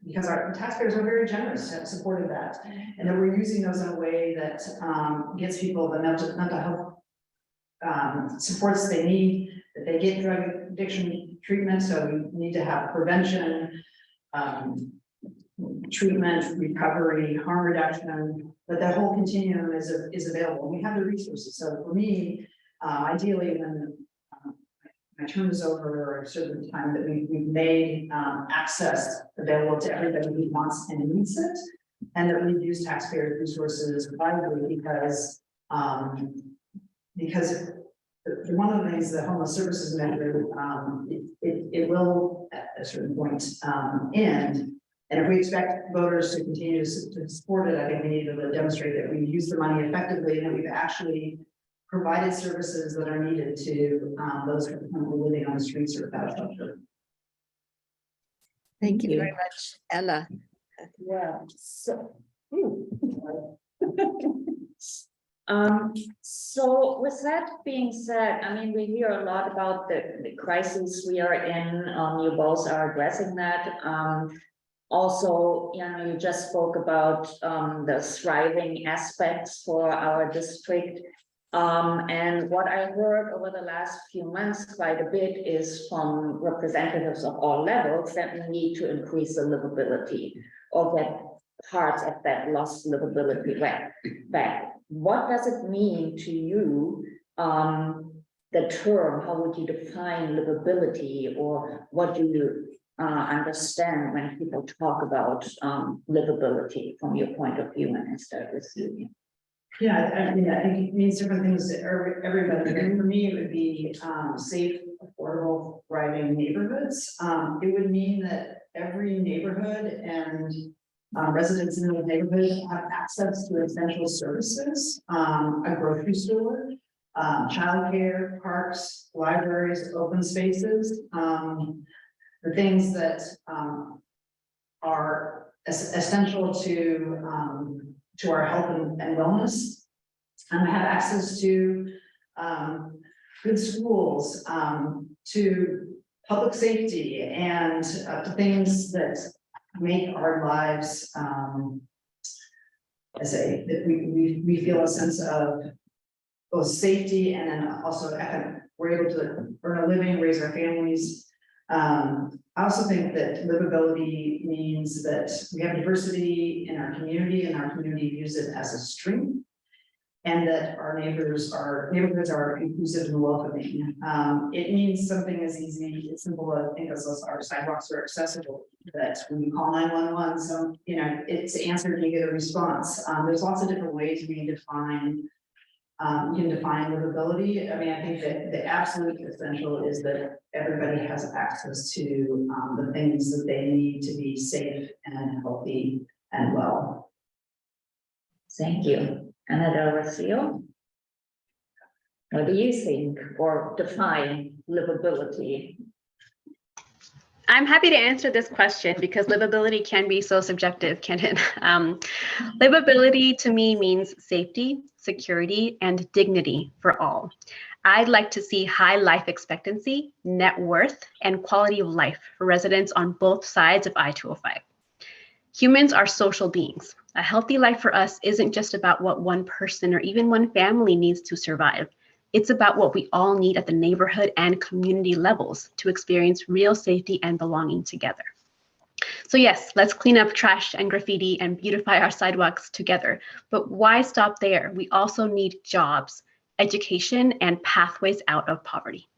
because our taxpayers are very generous to have supported that, and that we're using those in a way that gets people the mental health supports they need, that they get drug addiction treatment. So we need to have prevention, treatment, recovery, harm reduction, but that whole continuum is available. We have the resources. So for me, ideally, when my term is over, or a certain time, that we've made access available to everybody who wants and needs it, and that we've used taxpayer resources wisely, because one of the things the homeless services measure, it will at a certain point end. And if we expect voters to continue to support it, I think we need to demonstrate that we use the money effectively and that we've actually provided services that are needed to those who are living on the streets or without shelter. Thank you very much, Ella. Yeah, so So with that being said, I mean, we hear a lot about the crisis we are in. You both are addressing that. Also, you know, you just spoke about the thriving aspects for our district. And what I heard over the last few months quite a bit is from representatives of all levels that we need to increase the livability or get parts of that lost livability back. What does it mean to you, the term, how would you define livability, or what do you understand when people talk about livability from your point of view, and start with you? Yeah, I mean, I think it means different things to everybody. And for me, it would be safe, affordable, thriving neighborhoods. It would mean that every neighborhood and residents in the neighborhood have access to essential services, a grocery store, childcare, parks, libraries, open spaces, the things that are essential to our health and wellness, and have access to good schools, to public safety, and to things that make our lives, I say that we feel a sense of both safety, and then also we're able to earn a living, raise our families. I also think that livability means that we have diversity in our community, and our community views it as a strength, and that our neighborhoods are inclusive and welcoming. It means something as simple as, I think, as our sidewalks are accessible, that when you call 911, so, you know, it's answered and you get a response. There's lots of different ways we define. You can define livability. I mean, I think that the absolute essential is that everybody has access to the things that they need to be safe and healthy and well. Thank you. Another ROCÍO? What do you think, or define livability? I'm happy to answer this question because livability can be so subjective, can't it? Livability to me means safety, security, and dignity for all. I'd like to see high life expectancy, net worth, and quality of life for residents on both sides of I-205. Humans are social beings. A healthy life for us isn't just about what one person or even one family needs to survive. It's about what we all need at the neighborhood and community levels to experience real safety and belonging together. So yes, let's clean up trash and graffiti and beautify our sidewalks together. But why stop there? We also need jobs, education, and pathways out of poverty.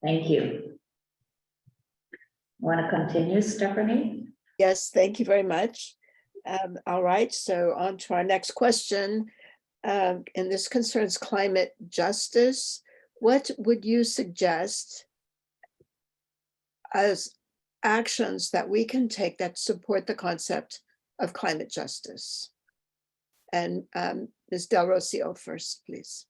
Thank you. Want to continue, Stephanie? Yes, thank you very much. All right, so on to our next question. And this concerns climate justice. What would you suggest as actions that we can take that support the concept of climate justice? And Ms. Del Rocio first, please.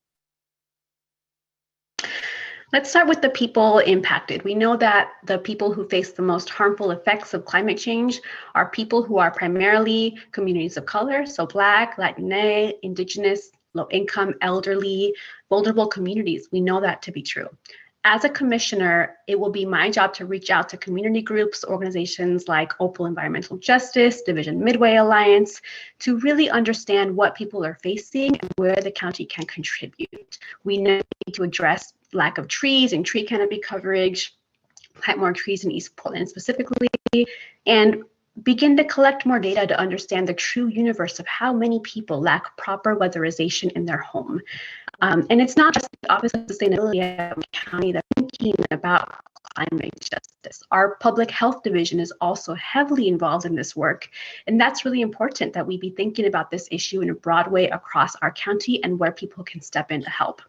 Let's start with the people impacted. We know that the people who face the most harmful effects of climate change are people who are primarily communities of color, so Black, WNA, Indigenous, low-income, elderly, vulnerable communities. We know that to be true. As a commissioner, it will be my job to reach out to community groups, organizations like Opal Environmental Justice, Division Midway Alliance, to really understand what people are facing and where the county can contribute. We need to address lack of trees and tree canopy coverage, plant more trees in East Portland specifically, and begin to collect more data to understand the true universe of how many people lack proper weatherization in their home. And it's not just the Office of Sustainability at the county that's thinking about climate justice. Our public health division is also heavily involved in this work. And that's really important that we be thinking about this issue in a broad way across our county and where people can step in to help.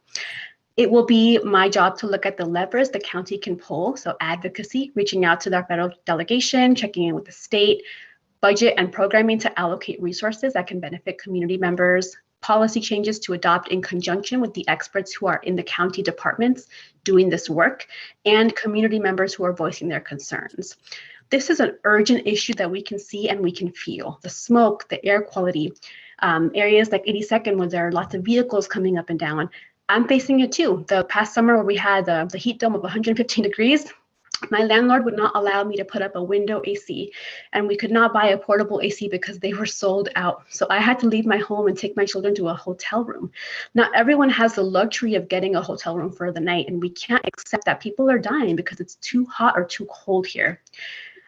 It will be my job to look at the levers the county can pull, so advocacy, reaching out to their federal delegation, checking in with the state, budget and programming to allocate resources that can benefit community members, policy changes to adopt in conjunction with the experts who are in the county departments doing this work, and community members who are voicing their concerns. this is an urgent issue that we can see and we can feel. The smoke, the air quality, areas like 82nd where there are lots of vehicles coming up and down. I'm facing it too. The past summer where we had the heat dome of 115 degrees, my landlord would not allow me to put up a window AC, and we could not buy a portable AC because they were sold out. So I had to leave my home and take my children to a hotel room. Not everyone has the luxury of getting a hotel room for the night, and we can't accept that people are dying because it's too hot or too cold here.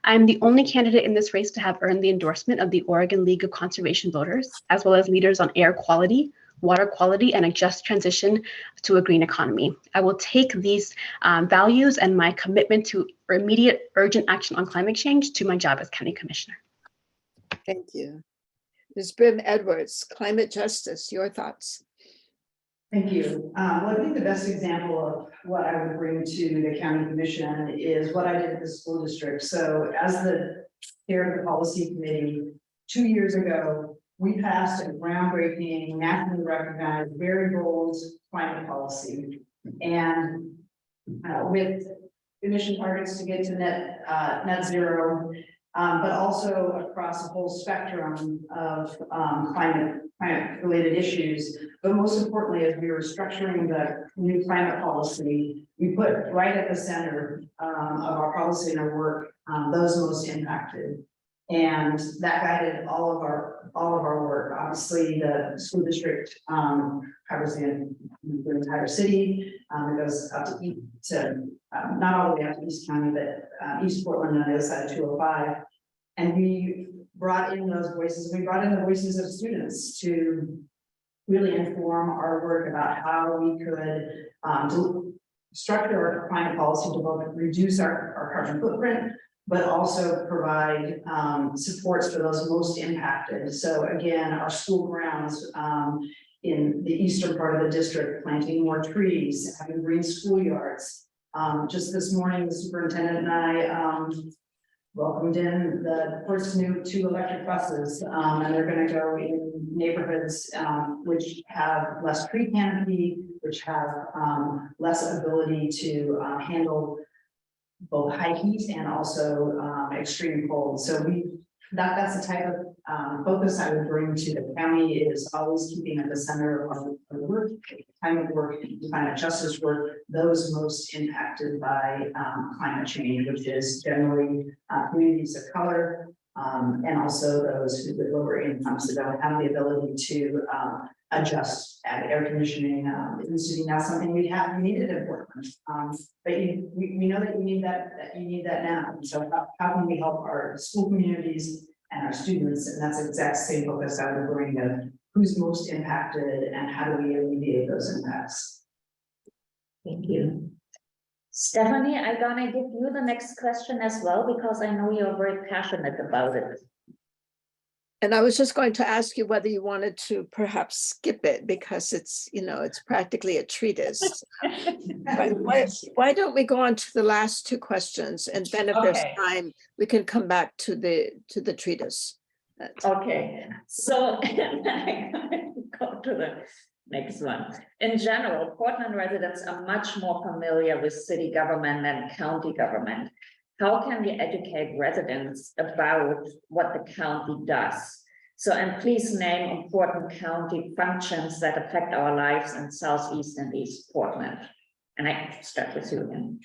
I'm the only candidate in this race to have earned the endorsement of the Oregon League of Conservation Voters, as well as leaders on air quality, water quality, and a just transition to a green economy. I will take these values and my commitment to immediate urgent action on climate change to my job as County Commissioner. Thank you. Ms. BRIM-EDWARDS, climate justice, your thoughts? Thank you. Well, I think the best example of what I would bring to the county commission is what I did at the school district. So as the chair of the policy committee, 2 years ago, we passed a groundbreaking, nationally recognized, very bold climate policy. And with emission targets to get to net zero, but also across a whole spectrum of climate related issues. But most importantly, as we were structuring the new climate policy, we put right at the center of our policy and our work, those most impacted. And that guided all of our work. Obviously, the school district covers the entire city. It goes up to not all the way up to East County, but East Portland on the other side of 205. And we brought in those voices. We brought in the voices of students to really inform our work about how we could structure our climate policy to both reduce our carbon footprint, but also provide supports for those most impacted. So again, our school grounds in the eastern part of the district, planting more trees, having green schoolyards. Just this morning, the superintendent and I welcomed in the first new 2 electric buses, and they're going to go in neighborhoods which have less tree canopy, which have less ability to handle both high heat and also extreme cold. So that's the type of focus I would bring to the county, is always keeping at the center of our work, climate work, climate justice work, those most impacted by climate change, which is generally communities of color, and also those with lower incomes that don't have the ability to adjust air conditioning. It used to be now something we needed in Portland, but we know that you need that now. So how can we help our school communities and our students? And that's the exact same focus I would bring of who's most impacted and how do we alleviate those impacts. Thank you. Stephanie, I'm gonna give you the next question as well, because I know you're very passionate about it. And I was just going to ask you whether you wanted to perhaps skip it, because it's, it's practically a treatise. But why don't we go on to the last 2 questions, and then if there's time, we can come back to the treatise. Okay, so I'm going to go to the next one. In general, Portland residents are much more familiar with city government than county government. How can we educate residents about what the county does? So, and please name important county functions that affect our lives in Southeast and East Portland. And I start with you again.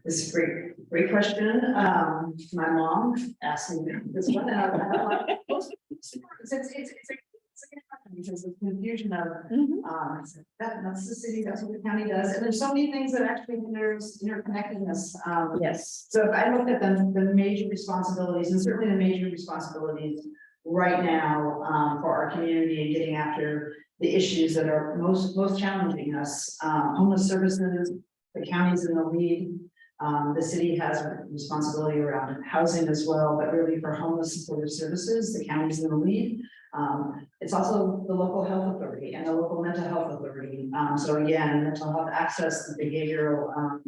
This is a great question. My mom asked me this one. Because of confusion of that's the city, that's what the county does, and there's so many things that actually there's interconnectedness. Yes. So if I looked at the major responsibilities, and certainly the major responsibilities right now for our community and getting after the issues that are most challenging us, homeless services, the county's in the lead. The city has a responsibility around housing as well, but really for homeless supportive services, the county's in the lead. It's also the local health authority and the local mental health authority. So again, mental health access, the behavioral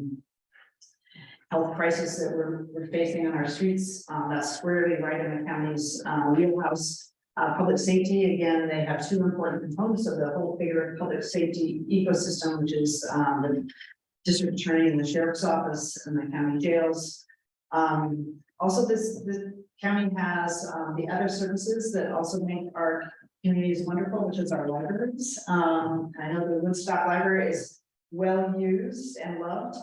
health crisis that we're facing on our streets, that's squarely right in the county's wheelhouse. Public safety, again, they have 2 important components of the whole bigger public safety ecosystem, which is the district attorney and the sheriff's office and the county jails. Also, this county has the other services that also make our communities wonderful, which is our libraries. I know the Woodstock Library is well used and loved.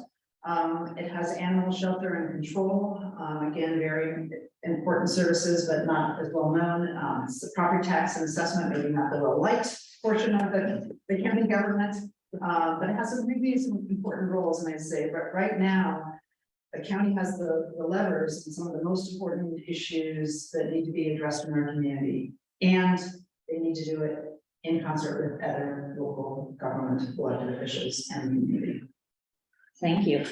It has animal shelter and control. Again, very important services, but not as well known. It's the property tax and assessment, maybe not the well liked portion of the county government, but it has some really important roles. And I say, but right now, the county has the levers and some of the most important issues that need to be addressed in our community. And they need to do it in concert with other local government elected officials and community. Thank you.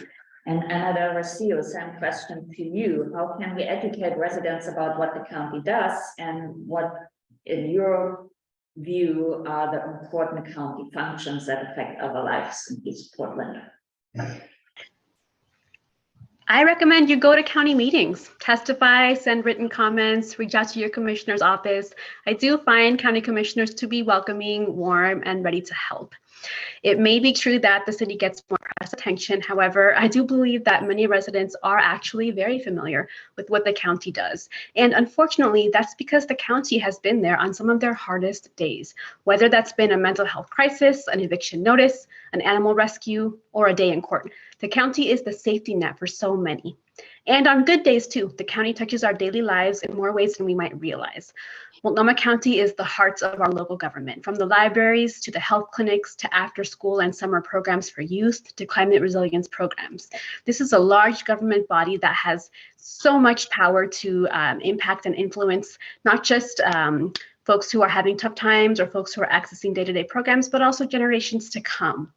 And another ROCÍO, same question to you. How can we educate residents about what the county does and what, in your view, are the important county functions that affect our lives in East Portland? I recommend you go to county meetings, testify, send written comments, reach out to your commissioner's office. I do find county commissioners to be welcoming, warm, and ready to help. It may be true that the city gets more press attention. However, I do believe that many residents are actually very familiar with what the county does. And unfortunately, that's because the county has been there on some of their hardest days, whether that's been a mental health crisis, an eviction notice, an animal rescue, or a day in court. The county is the safety net for so many. And on good days too, the county touches our daily lives in more ways than we might realize. Multnomah County is the heart of our local government, from the libraries to the health clinics to after school and summer programs for youth to climate resilience programs. This is a large government body that has so much power to impact and influence not just folks who are having tough times or folks who are accessing day-to-day programs, but also generations to come.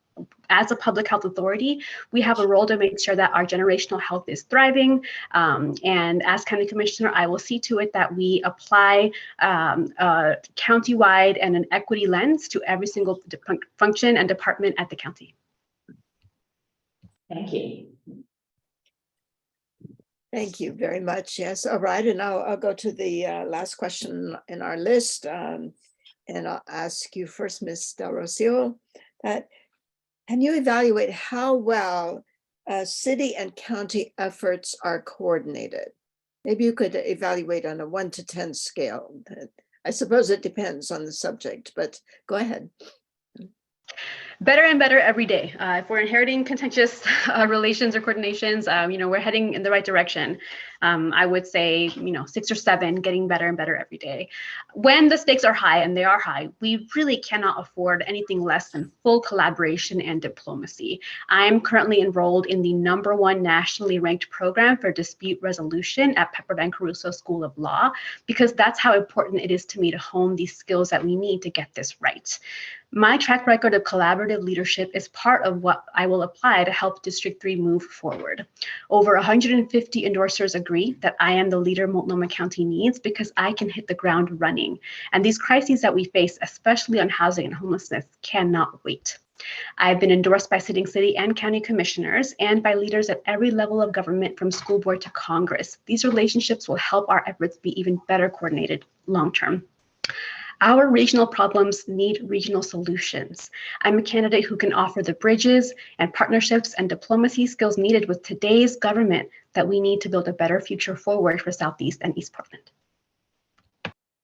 As a public health authority, we have a role to make sure that our generational health is thriving. And as county commissioner, I will see to it that we apply a county-wide and an equity lens to every single function and department at the county. Thank you. Thank you very much. Yes, all right. And I'll go to the last question in our list. And I'll ask you first, Ms. Del Rocio, that can you evaluate how well city and county efforts are coordinated? Maybe you could evaluate on a 1 to 10 scale. I suppose it depends on the subject, but go ahead. Better and better every day. If we're inheriting contentious relations or coordinations, we're heading in the right direction. I would say, 6 or 7, getting better and better every day. When the stakes are high, and they are high, we really cannot afford anything less than full collaboration and diplomacy. I'm currently enrolled in the #1 nationally ranked program for dispute resolution at Pepperdine Caruso School of Law, because that's how important it is to me to hone these skills that we need to get this right. My track record of collaborative leadership is part of what I will apply to help District 3 move forward. Over 150 endorsers agree that I am the leader Multnomah County needs because I can hit the ground running. And these crises that we face, especially on housing and homelessness, cannot wait. I've been endorsed by sitting city and county commissioners and by leaders at every level of government from school board to Congress. These relationships will help our efforts be even better coordinated long-term. Our regional problems need regional solutions. I'm a candidate who can offer the bridges and partnerships and diplomacy skills needed with today's government that we need to build a better future forward for Southeast and East Portland.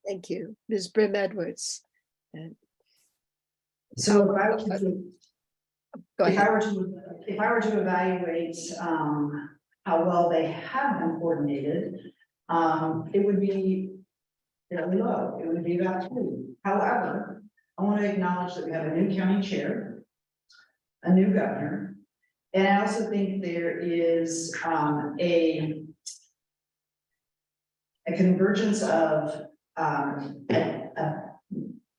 Thank you. Ms. BRIM-EDWARDS. So Go if ahead. I were to evaluate how well they have been coordinated, it would be fairly low. It would be about 2. However, I want to acknowledge that we have a new county chair, a new governor, and I also think there is a convergence of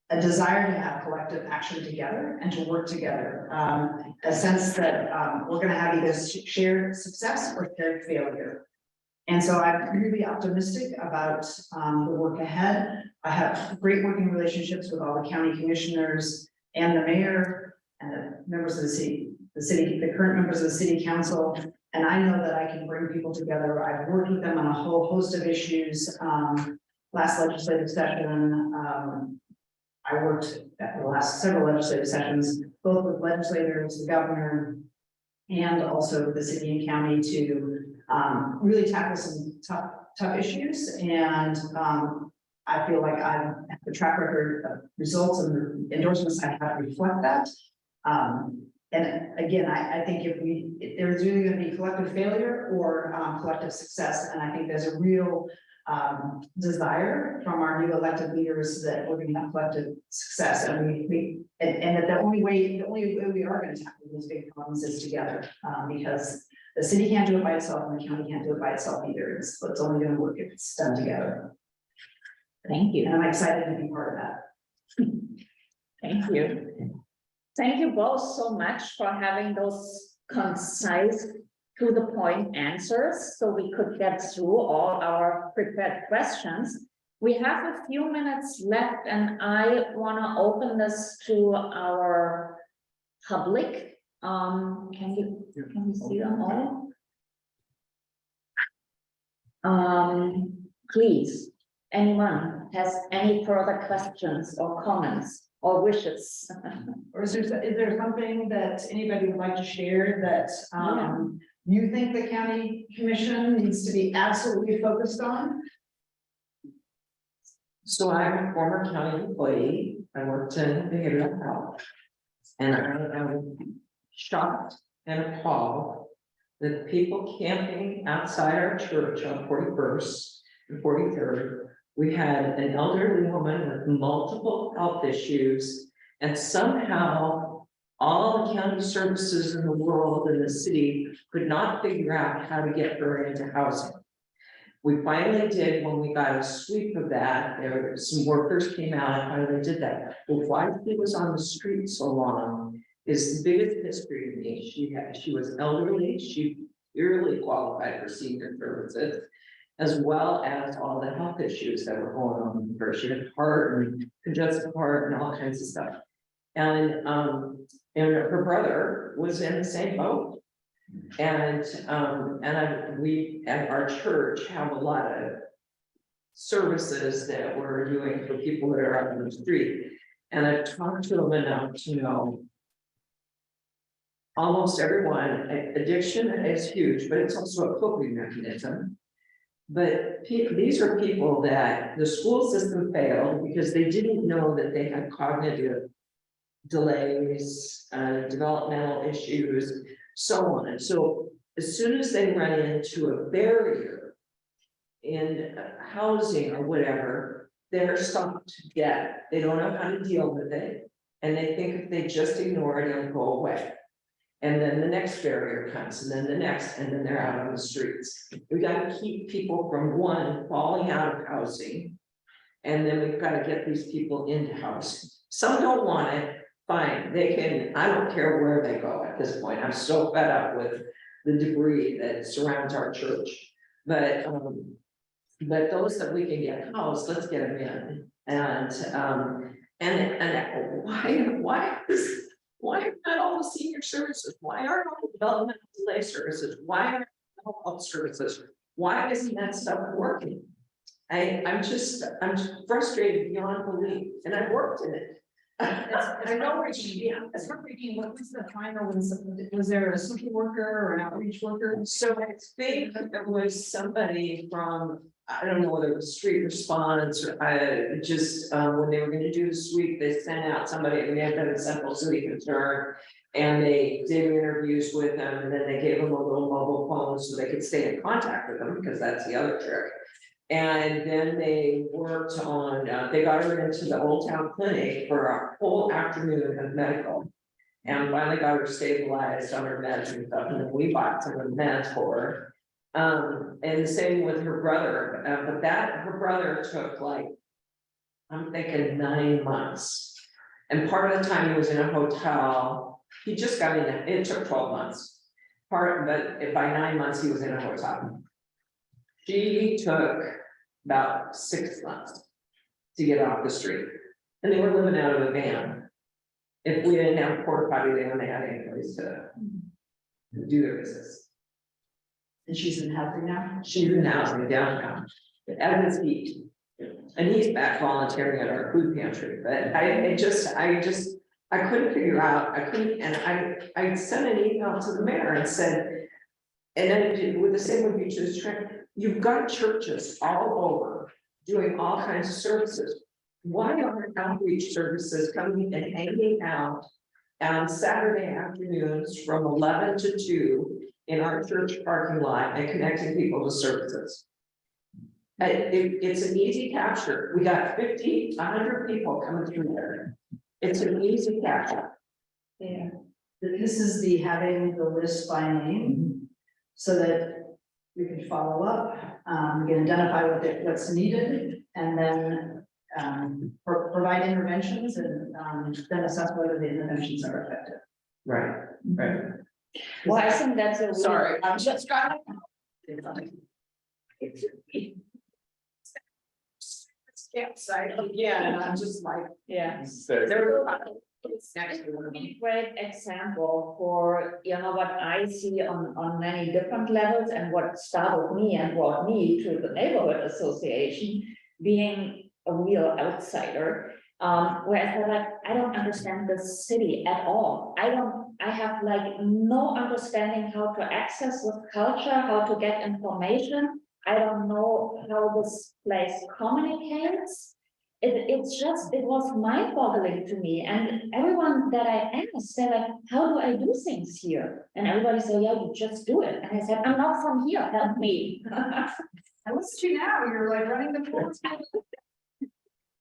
a desire to have collective action together and to work together. A sense that we're going to have either shared success or shared failure. And so I'm really optimistic about the work ahead. I have great working relationships with all the county commissioners and the mayor and the members of the current members of the city council. And I know that I can bring people together. I've worked with them on a whole host of issues. Last legislative session, I worked at the last several legislative sessions, both with legislators, the governor, and also the city and county to really tackle some tough issues. And I feel like I have the track record of results and endorsements I have reflect that. And again, I think if there's either going to be collective failure or collective success, and I think there's a real desire from our new elected leaders that we're going to have collective success, and and that the only way we are going to tackle these big problems is together, because the city can't do it by itself and the county can't do it by itself either. It's only going to work if it's done together. Thank you. And I'm excited to be part of that. Thank you. Thank you both so much for having those concise, to the point answers, so we could get through all our prepared questions. We have a few minutes left, and I want to open this to our public. Can you see them all? Please, anyone has any further questions or comments or wishes? Or is there something that anybody would like to share that you think the county commission needs to be absolutely focused on? So I'm a former county employee. I worked in behavioral health. And I'm shocked and appalled that people camping outside our church on 41st and 43rd. We had an elderly woman with multiple health issues, and somehow all the county services in the world in the city could not figure out how to get her into housing. We finally did when we got a sweep of that. There were some workers came out and finally did that. Well, why she was on the street so long is the biggest mystery to me. She was elderly, she purely qualified for senior services, as well as all the health issues that were going on with her. She had heart and congestive heart and all kinds of stuff. And her brother was in the same boat. And we at our church have a lot of services that we're doing for people that are out on the street. And I've talked to them enough to know almost everyone, addiction is huge, but it's also a coping mechanism. But these are people that the school system failed because they didn't know that they had cognitive delays, developmental issues, so on. And so as soon as they run into a barrier in housing or whatever, they're stopped dead. They don't know how to deal with it. And they think if they just ignore it, it'll go away. And then the next barrier comes, and then the next, and then they're out on the streets. We got to keep people from one falling out of housing. And then we've got to get these people into housing. Some don't want it, fine, they can, I don't care where they go at this point. I'm so fed up with the debris that surrounds our church. But those that we can get housed, let's get them in. And why are not all the senior services? Why aren't all the developmental delay services? Why aren't all health services? Why isn't that stuff working? I'm frustrated beyond belief, and I've worked in it. I know where it's heartbreaking. What was the final? Was there a social worker or an outreach worker? So I think it was somebody from, I don't know whether it was street response or when they were going to do the sweep, they sent out somebody, and we had been a central city concern, and they did interviews with them, and then they gave them a little mobile phone so they could stay in contact with them, because that's the other trick. And then they worked on, they got her into the Old Town Clinic for a whole afternoon of medical, and finally got her stabilized on her meds and stuff, and then we bought some of the meds for her. And the same with her brother, but her brother took like, I'm thinking 9 months. And part of the time he was in a hotel, he just got in, it took 12 months. But by 9 months, he was in a hotel. She took about 6 months to get off the street. And they were living out of a van. If we didn't have a porta potty, they wouldn't have any place to do their business. And she's in housing now? She's in housing downtown, at his feet. And he's back volunteering at our food pantry, but I couldn't figure out, and I sent an email to the mayor and said, And then with the same with Beaches Trend, you've got churches all over doing all kinds of services. Why aren't outreach services coming and hanging out on Saturday afternoons from 11 to 2 in our church parking lot and connecting people to services? It's an easy capture. We got 50, 100 people coming through there. It's an easy capture. Yeah, this is the having the list by name, so that we can follow up, we can identify what's needed, and then provide interventions and then assess whether the interventions are effective. Right, right. Well, I think that's a. Sorry, I'm just trying. Campsite again, and I'm just like, Yeah. there. It's a great example for, what I see on many different levels and what started me and brought me to the neighborhood association, being a real outsider. Where I felt like, I don't understand the city at all. I have like no understanding how to access this culture, how to get information. I don't know how this place communicates. It was mind-boggling to me. And everyone that I asked said, like, how do I do things here? And everybody said, yeah, you just do it. And I said, I'm not from here, help me. I listen to you now, you're like running the polls.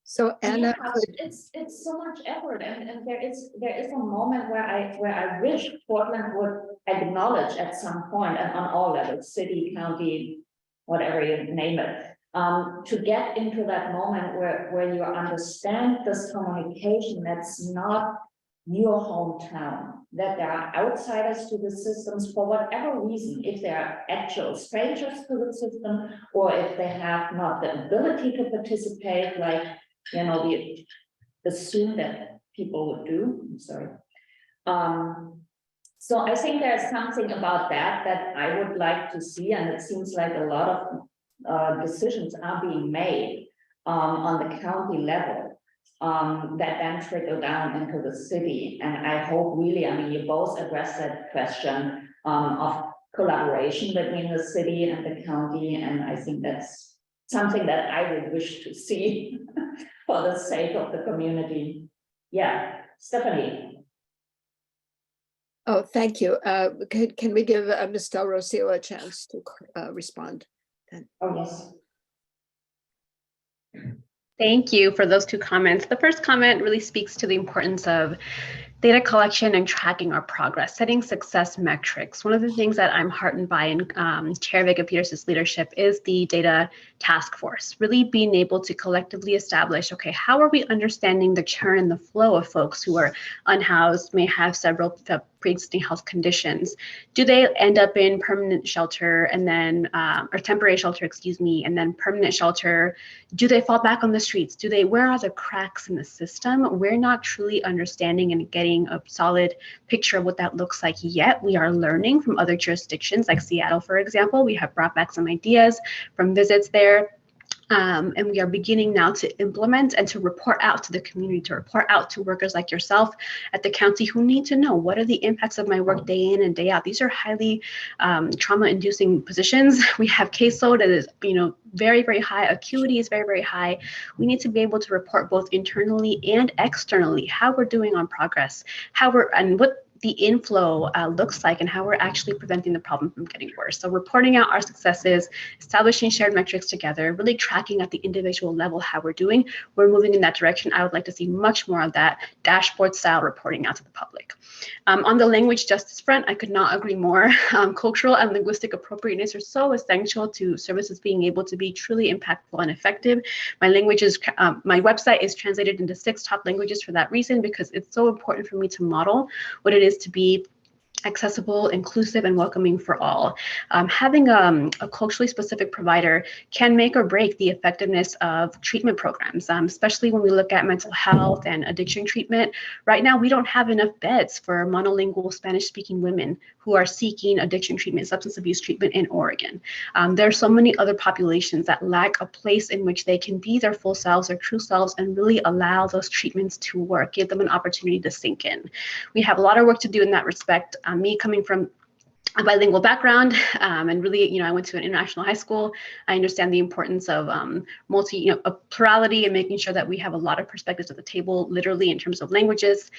So Anna, Yeah, it's so much effort, and there is a moment where I wish Portland would acknowledge at some point, and on all levels, city, county, whatever you name it, to get into that moment where you understand this communication that's not your hometown, that there are outsiders to the systems for whatever reason, if they are actual strangers to the system, or if they have not the ability to participate, like, we assume that people would do. I'm sorry. So I think there's something about that I would like to see, and it seems like a lot of decisions are being made on the county level that then trickle down into the city. And I hope really, you both addressed that question of collaboration between the city and the county, and I think that's something that I would wish to see for the sake of the community. Yeah, Stephanie. oh, thank you. Can we give Ms. Del Rocio a chance to respond? Oh, yes. Thank you for those two comments. The first comment really speaks to the importance of data collection and tracking our progress, setting success metrics. One of the things that I'm heartened by in Chair Vega Peters' leadership is the data task force, really being able to collectively establish, okay, how are we understanding the churn and the flow of folks who are unhoused, may have several pre-existing health conditions? Do they end up in permanent shelter and then, or temporary shelter, excuse me, and then permanent shelter? Do they fall back on the streets? Where are the cracks in the system? We're not truly understanding and getting a solid picture of what that looks like yet. We are learning from other jurisdictions like Seattle, for example. We have brought back some ideas from visits there. And we are beginning now to implement and to report out to the community, to report out to workers like yourself at the county who need to know, what are the impacts of my work day in and day out? These are highly trauma-inducing positions. We have caseload that is, very, very high. Acuity is very, very high. We need to be able to report both internally and externally how we're doing on progress, and what the inflow looks like, and how we're actually preventing the problem from getting worse. So reporting out our successes, establishing shared metrics together, really tracking at the individual level how we're doing. We're moving in that direction. I would like to see much more of that dashboard style reporting out to the public. On the language justice front, I could not agree more. Cultural and linguistic appropriateness are so essential to services being able to be truly impactful and effective. My website is translated into 6 top languages for that reason, because it's so important for me to model what it is to be accessible, inclusive, and welcoming for all. Having a culturally specific provider can make or break the effectiveness of treatment programs, especially when we look at mental health and addiction treatment. Right now, we don't have enough beds for monolingual Spanish-speaking women who are seeking addiction treatment, substance abuse treatment in Oregon. There are so many other populations that lack a place in which they can be their full selves, their true selves, and really allow those treatments to work, give them an opportunity to sink in. We have a lot of work to do in that respect. Me coming from a bilingual background, and really, I went to an international high school. I understand the importance of of plurality and making sure that we have a lot of perspectives at the table, literally in terms of languages.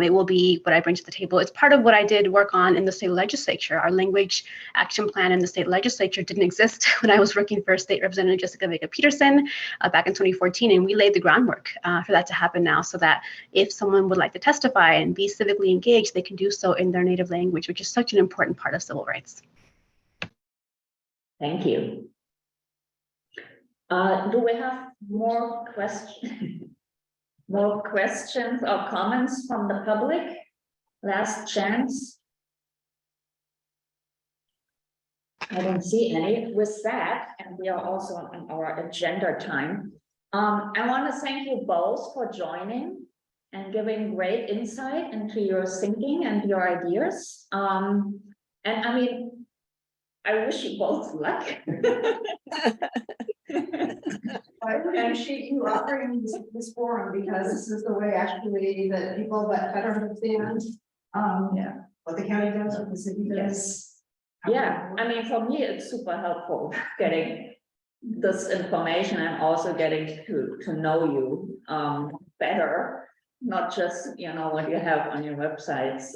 It will be what I bring to the table. It's part of what I did work on in the state legislature. Our language action plan in the state legislature didn't exist when I was working for State Representative Jessica Vega-Peterson back in 2014, and we laid the groundwork for that to happen now, so that if someone would like to testify and be civically engaged, they can do so in their native language, which is such an important part of civil rights. Thank you. Do we have more questions? More questions or comments from the public? Last chance. I don't see any. With that, and we are also on our agenda time, I want to thank you both for joining and giving great insight into your thinking and your ideas. And I mean, I wish you both luck. I appreciate you offering this forum, because this is the way actually that people that better understand, what the county does, what the city does. Yeah, I mean, for me, it's super helpful getting this information and also getting to know you better, not just, what you have on your websites.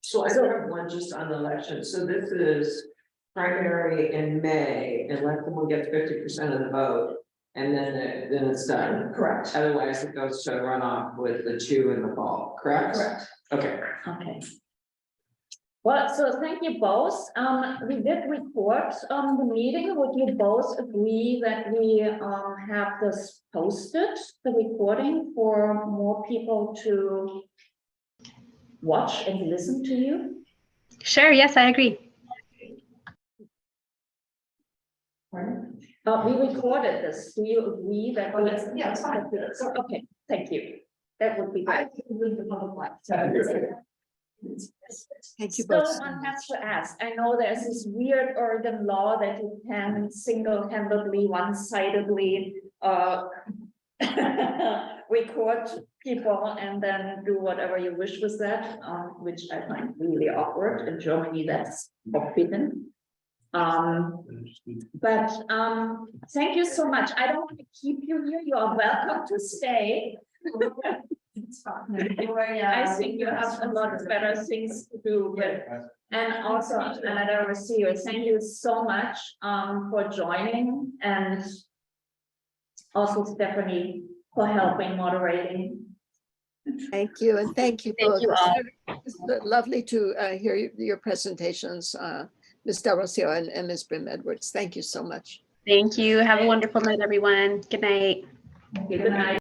So I have one just on the election. So this is primary in May, unless someone gets 50% of the vote, and then it's done. Correct. Otherwise, it goes to runoff with the 2 in the fall, correct? Correct. Okay. Okay. Well, so thank you both. We did record the meeting. Would you both agree that we have this posted, the recording, for more people to watch and listen to you? Sure, yes, I agree. We recorded this. Do you agree that? Yeah, it's fine. Okay, thank you. That would be I great. can read the public life. Thank you So both. so one much. has to ask, I know there's this weird Oregon law that you can single-handedly, one-sidedly record people and then do whatever you wish with that, which I find really awkward. In Germany, that's forbidden. But thank you so much. I don't want to keep you here. You are welcome to stay. I think you have a lot of better things to do with. And also, another ROCÍO, thank you so much for joining, and also Stephanie for helping moderating. Thank you, and thank you Thank both. you all. It's lovely to hear your presentations, Ms. Del Rocio and Ms. BRIM-EDWARDS. Thank you so much. Thank you. Have a wonderful night, everyone. Good night. Good night.